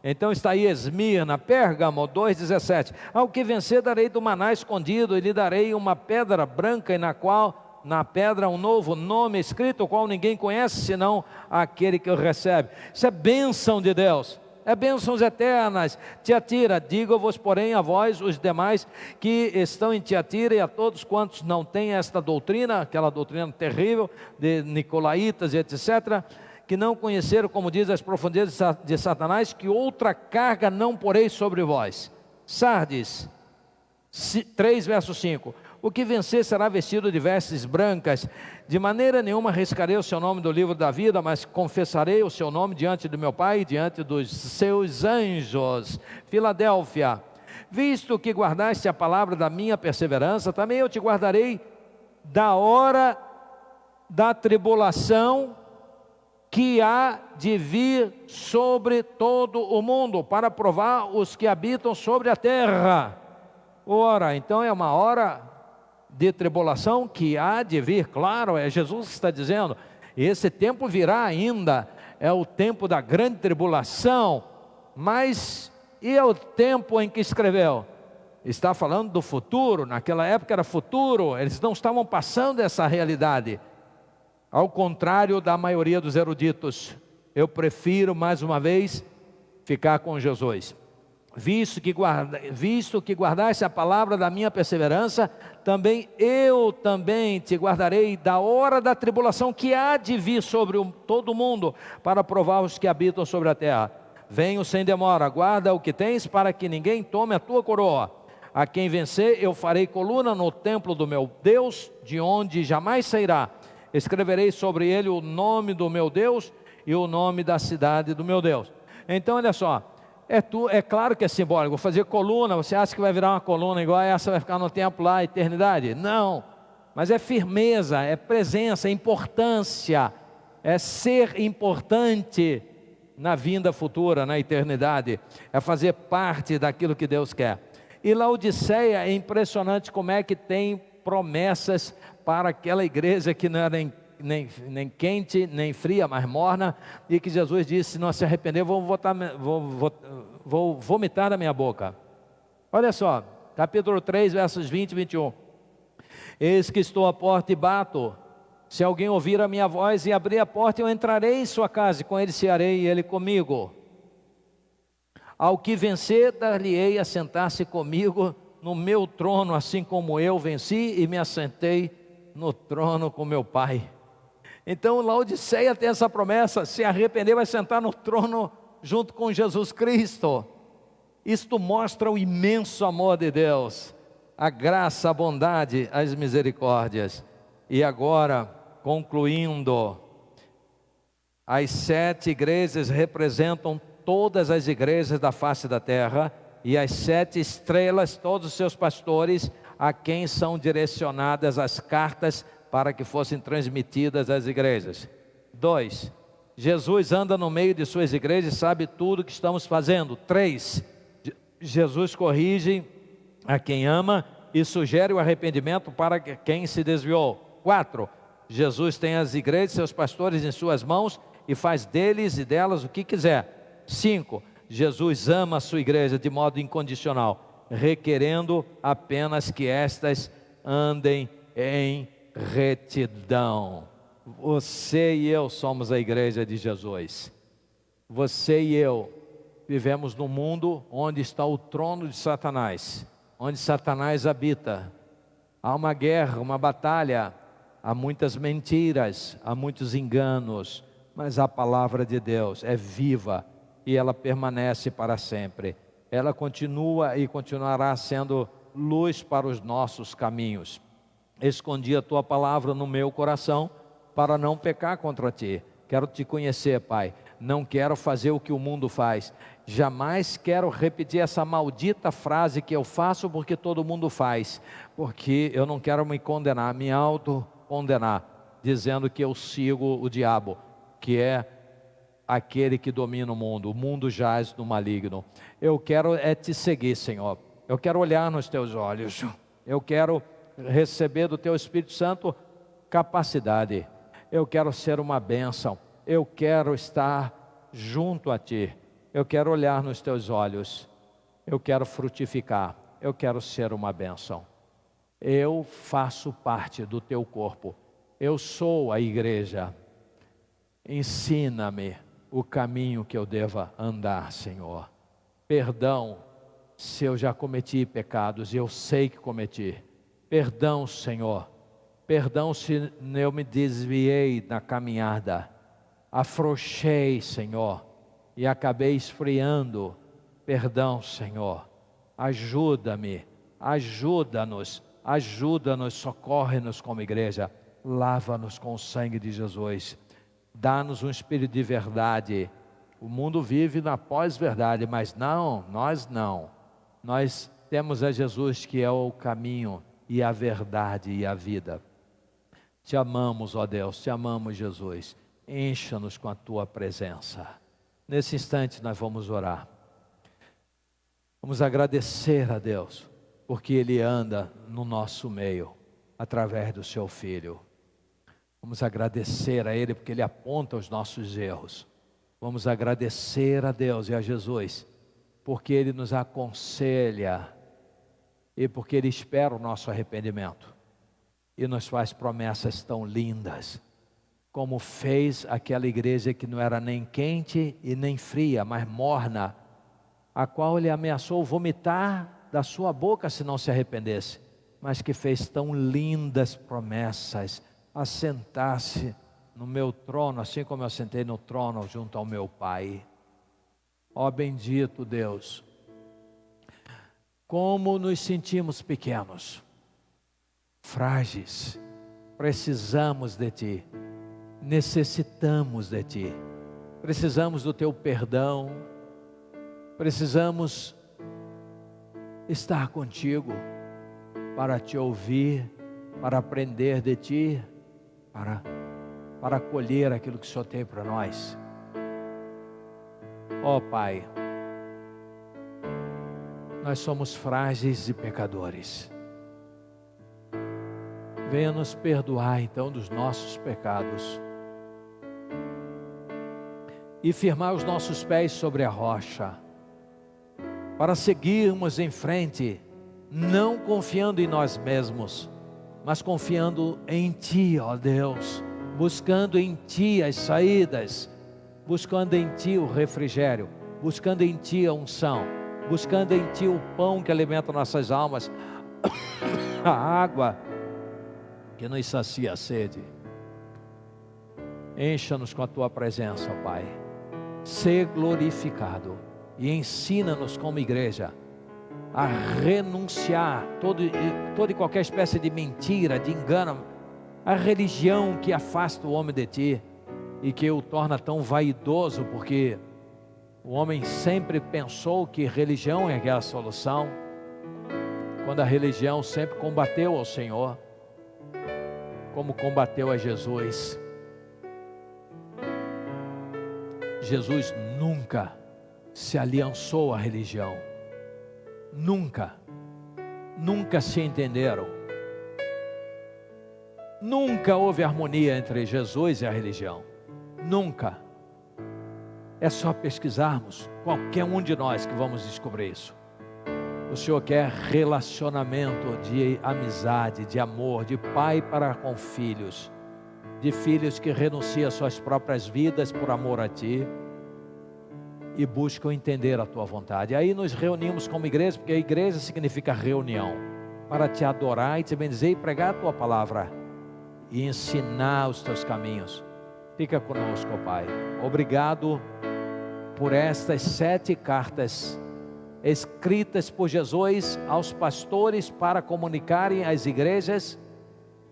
Então está aí Esmirna. Pérgamo 2,17. Ao que vencer, darei do maná escondido, e lhe darei uma pedra branca, e na pedra um novo nome escrito, o qual ninguém conhece, senão aquele que o recebe. Isso é bênção de Deus. É bênçãos eternas. Tiatira, digo-vos, porém, a vós, os demais que estão em Tiatira, e a todos quantos não têm esta doutrina, aquela doutrina terrível de nicolaítas e etc., que não conheceram, como diz, as profundezas de Satanás, que outra carga não porei sobre vós. Sardes 3, verso 5. O que vencer será vestido de vestes brancas. De maneira nenhuma riscarei o seu nome do livro da vida, mas confessarei o seu nome diante do meu Pai e diante dos seus anjos. Filadélfia, visto que guardaste a palavra da minha perseverança, também eu te guardarei da hora da tribulação que há de vir sobre todo o mundo, para provar os que habitam sobre a terra. Ora, então é uma hora de tribulação que há de vir, claro, é Jesus que está dizendo, esse tempo virá ainda, é o tempo da grande tribulação, mas e é o tempo em que escreveu? Está falando do futuro, naquela época era futuro, eles não estavam passando essa realidade. Ao contrário da maioria dos eruditos, eu prefiro mais uma vez ficar com Jesus. Visto que guardaste a palavra da minha perseverança, eu também te guardarei da hora da tribulação que há de vir sobre todo o mundo, para provar os que habitam sobre a terra. Venho sem demora, guarda o que tens, para que ninguém tome a tua coroa. A quem vencer, eu farei coluna no templo do meu Deus, de onde jamais sairá. Escreverei sobre ele o nome do meu Deus e o nome da cidade do meu Deus. Então olha só, é claro que é simbólico. Vou fazer coluna, você acha que vai virar uma coluna igual essa, vai ficar no templo lá, a eternidade? Não, mas é firmeza, é presença, é importância, é ser importante na vinda futura, na eternidade, é fazer parte daquilo que Deus quer. E Laodiceia é impressionante como é que tem promessas para aquela igreja que não era nem quente, nem fria, mas morna, e que Jesus disse, se não se arrepender, vou vomitar da minha boca. Olha só, capítulo 3, versos 20 e 21. Eis que estou à porta e bato, se alguém ouvir a minha voz e abrir a porta, eu entrarei em sua casa, e com ele cearei, e ele comigo. Ao que vencer, dar-lhe-ei a sentar-se comigo no meu trono, assim como eu venci e me assentei no trono com meu Pai. Então Laodiceia tem essa promessa, se arrepender vai sentar no trono junto com Jesus Cristo. Isto mostra o imenso amor de Deus, a graça, a bondade, as misericórdias. E agora, concluindo, as 7 igrejas representam todas as igrejas da face da terra, e as 7 estrelas, todos os seus pastores, a quem são direcionadas as cartas para que fossem transmitidas às igrejas. 2, Jesus anda no meio de suas igrejas e sabe tudo o que estamos fazendo. 3, Jesus corrige a quem ama e sugere o arrependimento para quem se desviou. 4, Jesus tem as igrejas, seus pastores em suas mãos e faz deles e delas o que quiser. 5. Jesus ama a sua igreja de modo incondicional, requerendo apenas que estas andem em retidão. Você e eu somos a igreja de Jesus. Você e eu vivemos num mundo onde está o trono de Satanás, onde Satanás habita. Há uma guerra, uma batalha, há muitas mentiras, há muitos enganos, mas a palavra de Deus é viva e ela permanece para sempre. Ela continua e continuará sendo luz para os nossos caminhos. Escondi a tua palavra no meu coração para não pecar contra ti. Quero te conhecer, Pai. Não quero fazer o que o mundo faz. Jamais quero repetir essa maldita frase que eu faço porque todo mundo faz. Porque eu não quero me condenar, me autocondenar, dizendo que eu sigo o diabo, que é aquele que domina o mundo. O mundo jaz no maligno. Eu quero te seguir, Senhor. Eu quero olhar nos teus olhos. Eu quero receber do teu Espírito Santo capacidade. Eu quero ser uma bênção. Eu quero estar junto a ti. Eu quero olhar nos teus olhos. Eu quero frutificar. Eu quero ser uma bênção. Eu faço parte do teu corpo. Eu sou a igreja. Ensina-me o caminho que eu deva andar, Senhor. Perdão se eu já cometi pecados, eu sei que cometi. Perdão, Senhor. Perdão se eu me desviei na caminhada. Afrouxei, Senhor, e acabei esfriando. Perdão, Senhor. Ajuda-me, ajuda-nos, socorre-nos como igreja. Lava-nos com o sangue de Jesus. Dá-nos um espírito de verdade. O mundo vive na pós-verdade, mas não, nós não. Nós temos a Jesus que é o caminho e a verdade e a vida. Te amamos, ó Deus, te amamos, Jesus. Encha-nos com a tua presença. Nesse instante nós vamos orar. Vamos agradecer a Deus, porque Ele anda no nosso meio, através do seu Filho. Vamos agradecer a Ele, porque Ele aponta os nossos erros. Vamos agradecer a Deus e a Jesus, porque Ele nos aconselha e porque Ele espera o nosso arrependimento. E nos faz promessas tão lindas, como fez aquela igreja que não era nem quente e nem fria, mas morna, a qual Ele ameaçou vomitar da sua boca se não se arrependesse, mas que fez tão lindas promessas, assentar-se no meu trono, assim como eu sentei no trono junto ao meu Pai. Ó bendito Deus, como nos sentimos pequenos, frágeis, precisamos de Ti, necessitamos de Ti, precisamos do Teu perdão, precisamos estar contigo para Te ouvir, para aprender de Ti, para colher aquilo que o Senhor tem para nós. Ó Pai, nós somos frágeis e pecadores. Venha nos perdoar então dos nossos pecados e firmar os nossos pés sobre a rocha, para seguirmos em frente, não confiando em nós mesmos, mas confiando em Ti, ó Deus, buscando em Ti as saídas, buscando em Ti o refrigério, buscando em Ti a unção, buscando em Ti o pão que alimenta nossas almas, a água que nos sacia a sede. Encha-nos com a Tua presença, ó Pai. Sê glorificado e ensina-nos como igreja a renunciar toda e qualquer espécie de mentira, de engano, a religião que afasta o homem de Ti e que o torna tão vaidoso, porque o homem sempre pensou que religião é aquela solução, quando a religião sempre combateu ao Senhor, como combateu a Jesus. Jesus nunca se aliançou à religião, nunca se entenderam, nunca houve harmonia entre Jesus e a religião, nunca. É só pesquisarmos, qualquer um de nós que vamos descobrir isso. O Senhor quer relacionamento de amizade, de amor, de pai para com filhos, de filhos que renunciam às suas próprias vidas por amor a Ti e buscam entender a Tua vontade. Aí nos reunimos como igreja, porque a igreja significa reunião, para Te adorar e Te bendizer e pregar a Tua palavra e ensinar os Teus caminhos. Fica conosco, Pai. Obrigado por estas 7 cartas escritas por Jesus aos pastores para comunicarem às igrejas,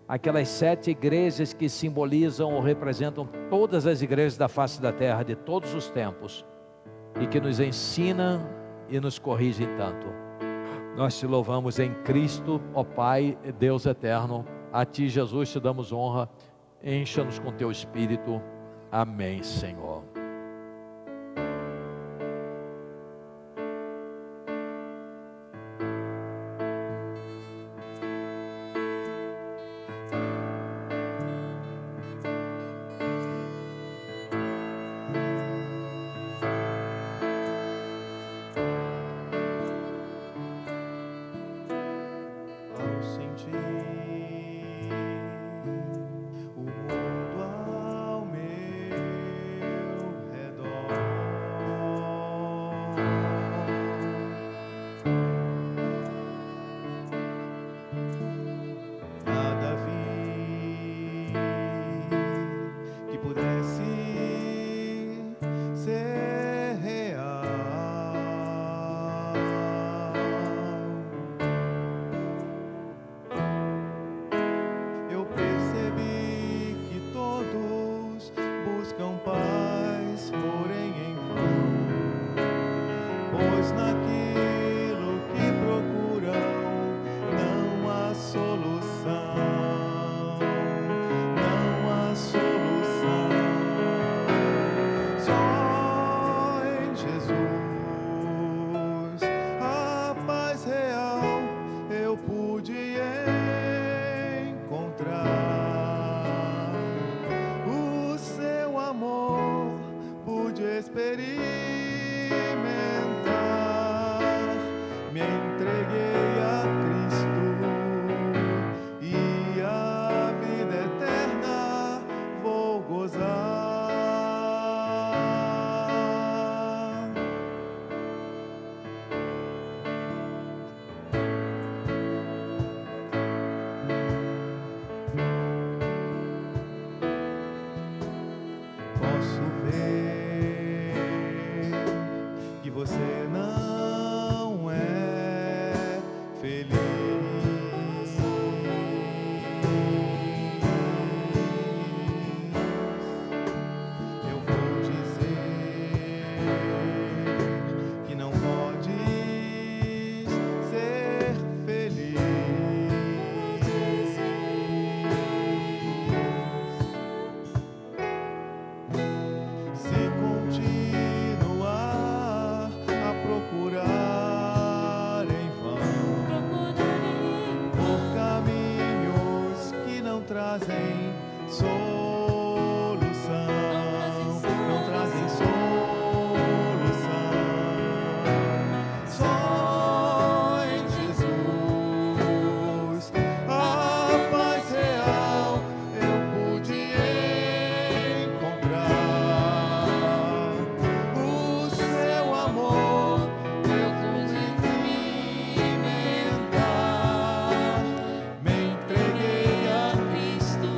aquelas 7 igrejas que simbolizam ou representam todas as igrejas da face da terra de todos os tempos e que nos ensinam e nos corrigem tanto. Nós Te louvamos em Cristo, ó Pai, Deus eterno. A Ti, Jesus, Te damos honra. Encha-nos com Teu Espírito. Amém, Senhor. Ao sentir o mundo ao meu redor, nada vi que pudesse ser real. Eu percebi que todos buscam paz, porém em vão, pois naquilo que procuram não há solução, não há solução. Só em Jesus a paz real eu pude encontrar. O Seu amor pude experimentar. Me entreguei a Cristo e a vida eterna vou gozar. Posso ver que você não é feliz. Eu vou dizer que não podes ser feliz. Se continuar a procurar em vão por caminhos que não trazem solução, não trazem solução. Só em Jesus a paz real eu pude encontrar. O Seu amor eu pude experimentar. Me entreguei a Cristo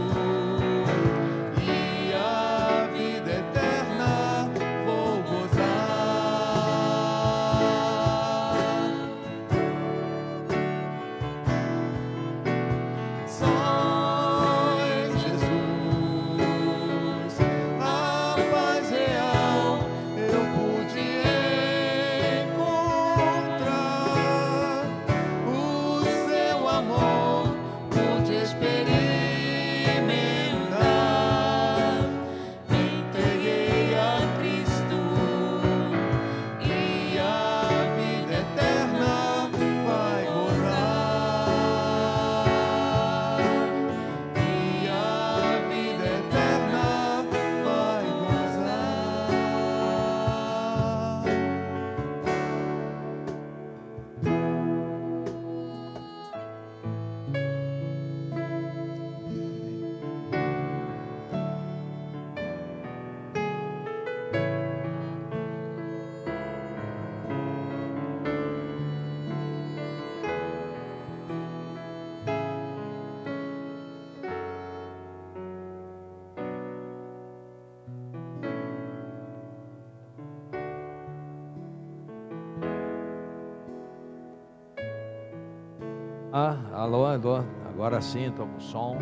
Alô, agora sim, estou com som.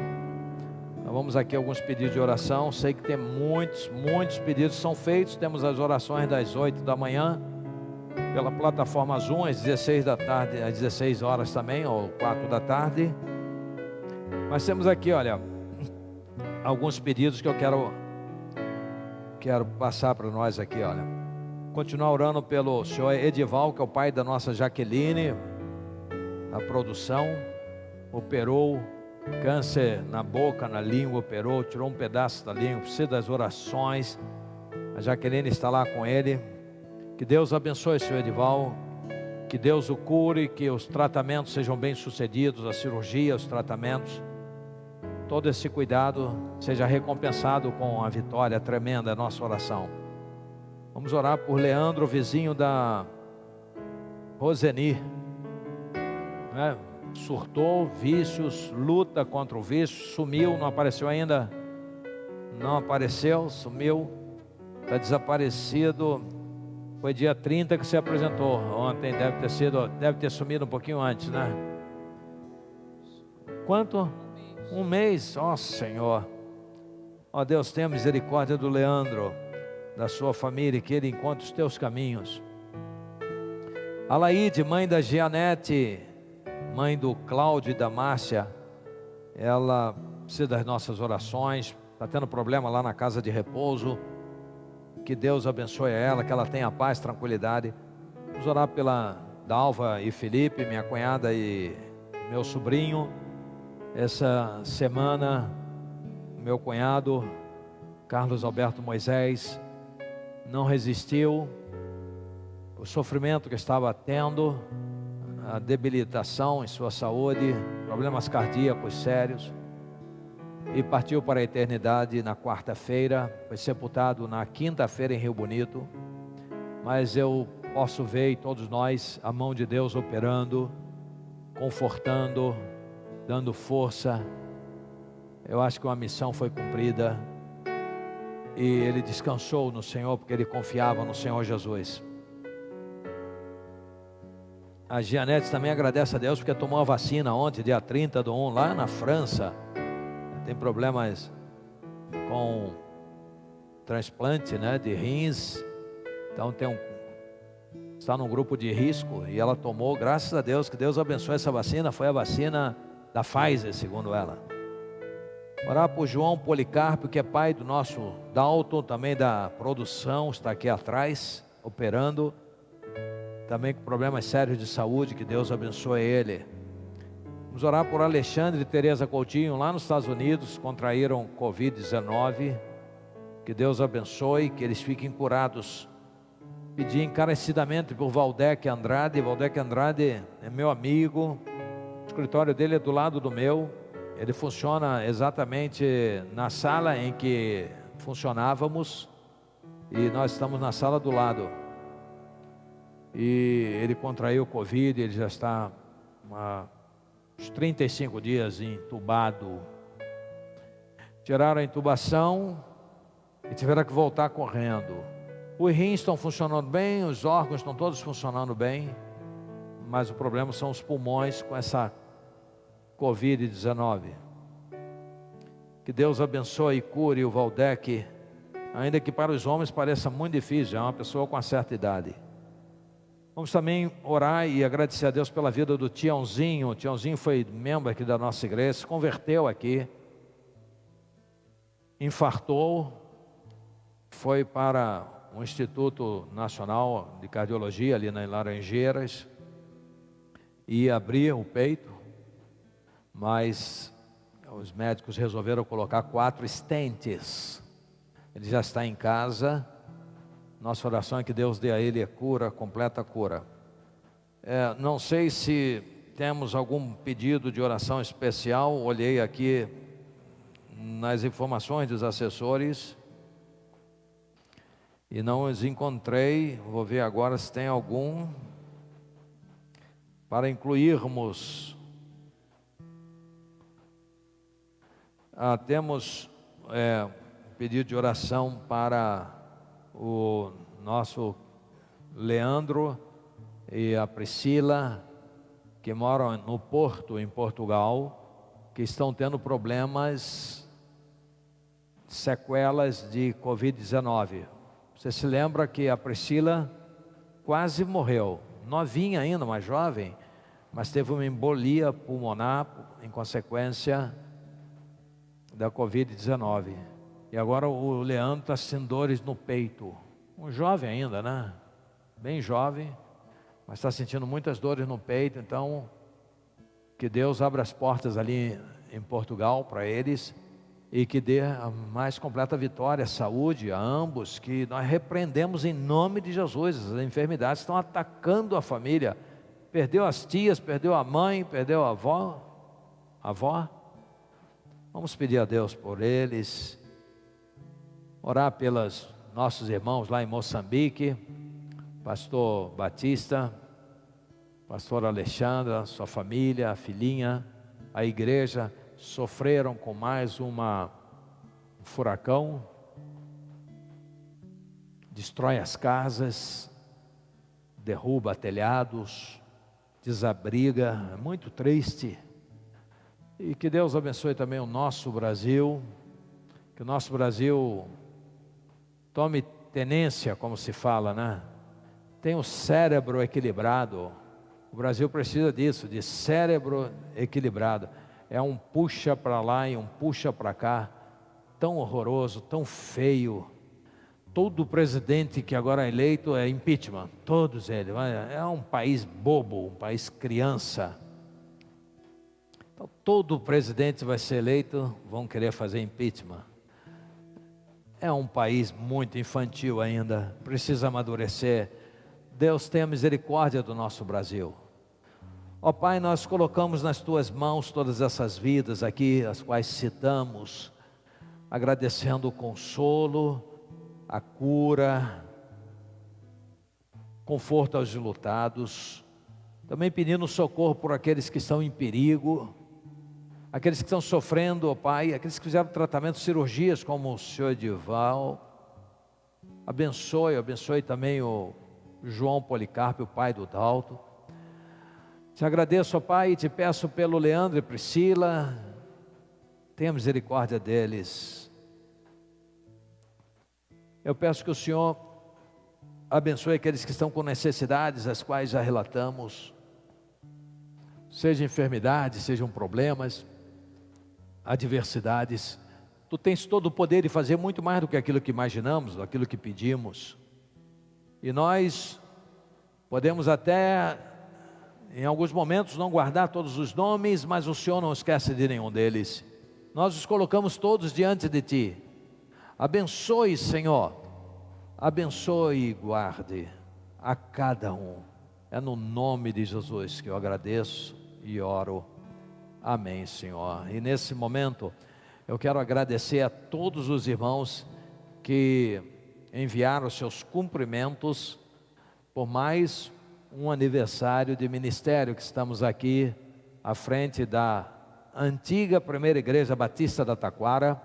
Então, vamos aqui a alguns pedidos de oração. Sei que tem muitos pedidos são feitos. Temos as orações das 8 da manhã, pela plataforma Zoom, às 16 da tarde, às 16 horas também, ou 4 da tarde. Mas temos aqui, olha, alguns pedidos que eu quero passar para nós aqui, olha. Continuar orando pelo senhor Edival, que é o pai da nossa Jaqueline. A produção operou câncer na boca, na língua, operou, tirou um pedaço da língua, precisa das orações. A Jaqueline está lá com ele. Que Deus abençoe o senhor Edival, que Deus o cure, que os tratamentos sejam bem sucedidos, a cirurgia, os tratamentos, todo esse cuidado seja recompensado com a vitória tremenda, a nossa oração. Vamos orar por Leandro, vizinho da Roseni. Surtou, vícios, luta contra o vício, sumiu, não apareceu ainda, não apareceu, sumiu, está desaparecido. Foi dia 30 que se apresentou, ontem deve ter sumido um pouquinho antes, né? Quanto? Um mês, ó Senhor, ó Deus, tenha misericórdia do Leandro, da sua família, que ele encontre os teus caminhos. A Laíde, mãe da Gianete, mãe do Cláudio e da Márcia, ela precisa das nossas orações, está tendo problema lá na casa de repouso. Que Deus abençoe ela, que ela tenha paz, tranquilidade. Vamos orar pela Dalva e Felipe, minha cunhada e meu sobrinho. Essa semana, meu cunhado, Carlos Alberto Moisés, não resistiu. O sofrimento que estava tendo, a debilitação em sua saúde, problemas cardíacos sérios, e partiu para a eternidade na quarta-feira. Foi sepultado na quinta-feira em Rio Bonito. Mas eu posso ver, e todos nós, a mão de Deus operando, confortando, dando força. Eu acho que uma missão foi cumprida, e ele descansou no Senhor, porque ele confiava no Senhor Jesus. A Gianete também agradece a Deus, porque tomou a vacina ontem, dia 30/1, lá na França. Tem problemas com transplante, né, de rins. Então está num grupo de risco, e ela tomou, graças a Deus, que Deus abençoe essa vacina. Foi a vacina da Pfizer, segundo ela. Orar por João Policarpo, que é pai do nosso Dalton, também da produção, está aqui atrás, operando, também com problemas sérios de saúde. Que Deus abençoe ele. Vamos orar por Alexandre e Tereza Coutinho, lá nos Estados Unidos, contraíram Covid-19. Que Deus abençoe, que eles fiquem curados. Pedir encarecidamente por Valdec Andrade. Valdec Andrade é meu amigo, o escritório dele é do lado do meu. Ele funciona exatamente na sala em que funcionávamos, e nós estamos na sala do lado. E ele contraiu Covid, ele já está uns 35 dias entubado. Tiraram a intubação e tiveram que voltar correndo. Os rins estão funcionando bem, os órgãos estão todos funcionando bem, mas o problema são os pulmões com essa Covid-19. Que Deus abençoe e cure o Valdec, ainda que para os homens pareça muito difícil, é uma pessoa com uma certa idade. Vamos também orar e agradecer a Deus pela vida do Tiãozinho. O Tiãozinho foi membro aqui da nossa igreja, se converteu aqui, infartou, foi para o Instituto Nacional de Cardiologia, ali nas Laranjeiras, e abrir o peito, mas os médicos resolveram colocar 4 stents. Ele já está em casa. Nossa oração é que Deus dê a ele cura, completa cura. Não sei se temos algum pedido de oração especial. Olhei aqui nas informações dos assessores e não os encontrei. Vou ver agora se tem algum para incluirmos. Temos pedido de oração para o nosso Leandro e a Priscila, que moram no Porto, em Portugal, que estão tendo problemas, sequelas de Covid-19. Você se lembra que a Priscila quase morreu, novinha ainda, mais jovem, mas teve uma embolia pulmonar em consequência da Covid-19. E agora o Leandro está sentindo dores no peito. Um jovem ainda, né? Bem jovem, mas está sentindo muitas dores no peito. Então, que Deus abra as portas ali em Portugal para eles e que dê a mais completa vitória, saúde a ambos, que nós repreendemos em nome de Jesus. As enfermidades estão atacando a família. Perdeu as tias, perdeu a mãe, perdeu a avó. Vamos pedir a Deus por eles, orar pelos nossos irmãos lá em Moçambique, pastor Batista, pastor Alexandra, sua família, a filhinha, a igreja, sofreram com mais um furacão, destrói as casas, derruba telhados, desabriga, é muito triste. E que Deus abençoe também o nosso Brasil, que o nosso Brasil tome tenência, como se fala, né? Tem o cérebro equilibrado. O Brasil precisa disso, de cérebro equilibrado. É um puxa para lá e um puxa para cá, tão horroroso, tão feio. Todo presidente que agora é eleito é impeachment, todos eles. É um país bobo, um país criança. Então, todo presidente vai ser eleito, vão querer fazer impeachment. É um país muito infantil ainda, precisa amadurecer. Deus tenha misericórdia do nosso Brasil. Ó Pai, nós colocamos nas Tuas mãos todas essas vidas aqui, as quais citamos, agradecendo o consolo, a cura, conforto aos enlutados, também pedindo socorro por aqueles que estão em perigo, aqueles que estão sofrendo, ó Pai, aqueles que fizeram tratamento, cirurgias, como o senhor Edival. Abençoe também o João Policarpo, o pai do Dalto. Te agradeço, ó Pai, e te peço pelo Leandro e Priscila, tenha misericórdia deles. Eu peço que o Senhor abençoe aqueles que estão com necessidades, as quais já relatamos, sejam enfermidades, sejam problemas, adversidades. Tu tens todo o poder de fazer muito mais do que aquilo que imaginamos, aquilo que pedimos. E nós podemos até, em alguns momentos, não guardar todos os nomes, mas o Senhor não esquece de nenhum deles. Nós os colocamos todos diante de Ti. Abençoe, Senhor, abençoe e guarde a cada um. É no nome de Jesus que eu agradeço e oro. Amém, Senhor. E nesse momento, eu quero agradecer a todos os irmãos que enviaram seus cumprimentos por mais um aniversário de ministério que estamos aqui à frente da antiga Primeira Igreja Batista da Taquara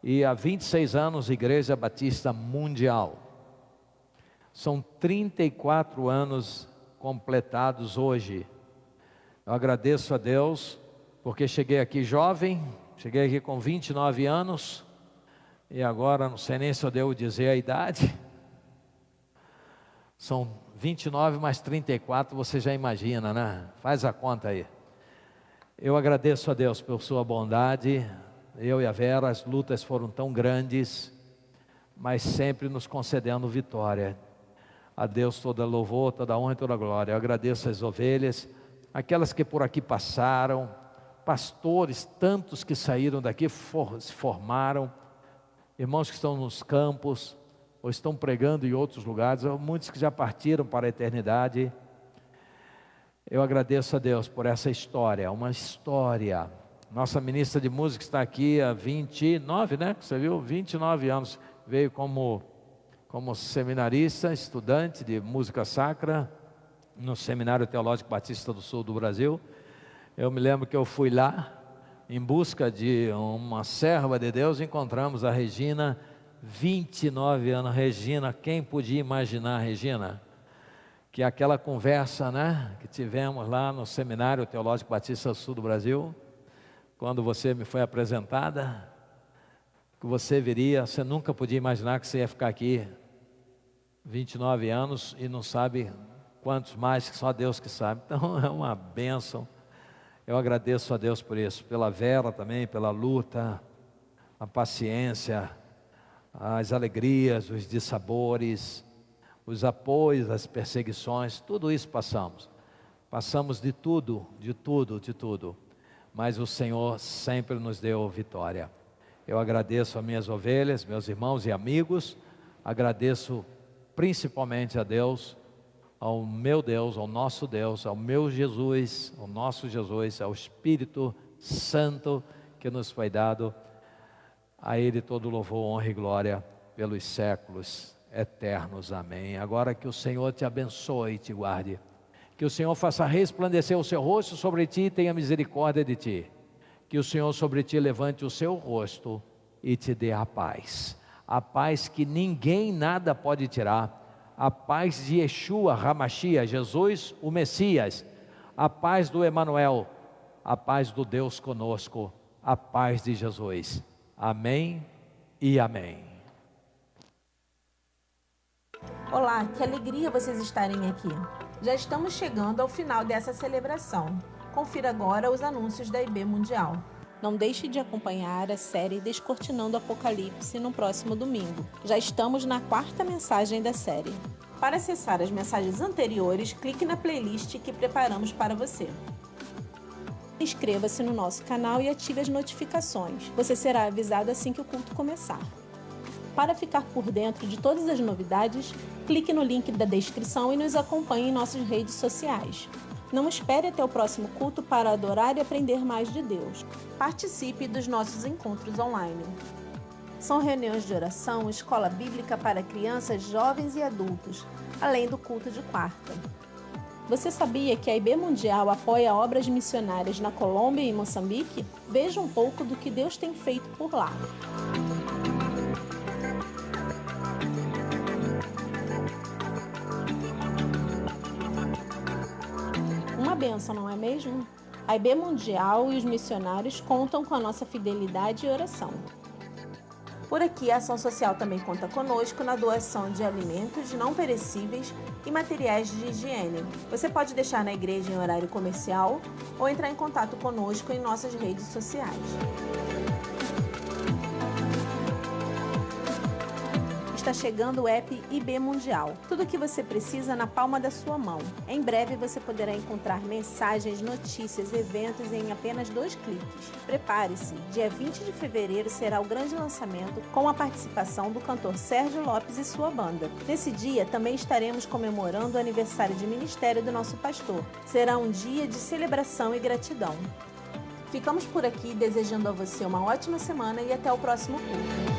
e há 26 anos Igreja Batista Mundial. São 34 anos completados hoje. Eu agradeço a Deus porque cheguei aqui jovem, cheguei aqui com 29 anos e agora não sei nem se eu devo dizer a idade. São 29 mais 34, você já imagina, né? Faz a conta aí. Eu agradeço a Deus por sua bondade. Eu e a Vera, as lutas foram tão grandes, mas sempre nos concedendo vitória. A Deus toda louvor, toda honra e toda glória. Eu agradeço as ovelhas, aquelas que por aqui passaram, pastores, tantos que saíram daqui, se formaram, irmãos que estão nos campos, ou estão pregando em outros lugares, muitos que já partiram para a eternidade. Eu agradeço a Deus por essa história, uma história. Nossa ministra de música está aqui há 29, né? Você viu? 29 anos. Veio como seminarista, estudante de música sacra, no Seminário Teológico Batista do Sul do Brasil. Eu me lembro que eu fui lá, em busca de uma serva de Deus, encontramos a Regina, 29 anos. Regina, quem podia imaginar, Regina, que aquela conversa, né, que tivemos lá no Seminário Teológico Batista Sul do Brasil, quando você me foi apresentada, que você viria, você nunca podia imaginar que você ia ficar aqui 29 anos e não sabe quantos mais, que só Deus que sabe. Então é uma bênção. Eu agradeço a Deus por isso, pela Vera também, pela luta, a paciência, as alegrias, os dissabores, os apoios, as perseguições, tudo isso passamos. Passamos de tudo, mas o Senhor sempre nos deu vitória. Eu agradeço a minhas ovelhas, meus irmãos e amigos, agradeço principalmente a Deus, ao meu Deus, ao nosso Deus, ao meu Jesus, ao nosso Jesus, ao Espírito Santo que nos foi dado. A Ele todo louvor, honra e glória pelos séculos eternos. Amém. Agora que o Senhor te abençoe e te guarde. Que o Senhor faça resplandecer o seu rosto sobre ti e tenha misericórdia de ti. Que o Senhor sobre ti levante o seu rosto e te dê a paz. A paz que ninguém nada pode tirar. A paz de Yeshua, Hamashia, Jesus, o Messias. A paz do Emanuel. A paz do Deus conosco. A paz de Jesus. Amém e amém. Olá, que alegria vocês estarem aqui. Já estamos chegando ao final dessa celebração. Confira agora os anúncios da IB Mundial. Não deixe de acompanhar a série Descortinando Apocalipse no próximo domingo. Já estamos na 4ª mensagem da série. Para acessar as mensagens anteriores, clique na playlist que preparamos para você. Inscreva-se no nosso canal e ative as notificações. Você será avisado assim que o culto começar. Para ficar por dentro de todas as novidades, clique no link da descrição e nos acompanhe em nossas redes sociais. Não espere até o próximo culto para adorar e aprender mais de Deus. Participe dos nossos encontros online. São reuniões de oração, escola bíblica para crianças, jovens e adultos, além do culto de quarta. Você sabia que a IB Mundial apoia obras missionárias na Colômbia e Moçambique? Veja um pouco do que Deus tem feito por lá. Uma bênção, não é mesmo? A IB Mundial e os missionários contam com a nossa fidelidade e oração. Por aqui, a Ação Social também conta conosco na doação de alimentos não perecíveis e materiais de higiene. Você pode deixar na igreja em horário comercial ou entrar em contato conosco em nossas redes sociais. Está chegando o app IB Mundial. Tudo o que você precisa na palma da sua mão. Em breve você poderá encontrar mensagens, notícias, eventos em apenas 2 cliques. Prepare-se, dia 20 de fevereiro será o grande lançamento com a participação do cantor Sérgio Lopes e sua banda. Nesse dia também estaremos comemorando o aniversário de ministério do nosso pastor. Será um dia de celebração e gratidão. Ficamos por aqui desejando a você uma ótima semana e até o próximo culto.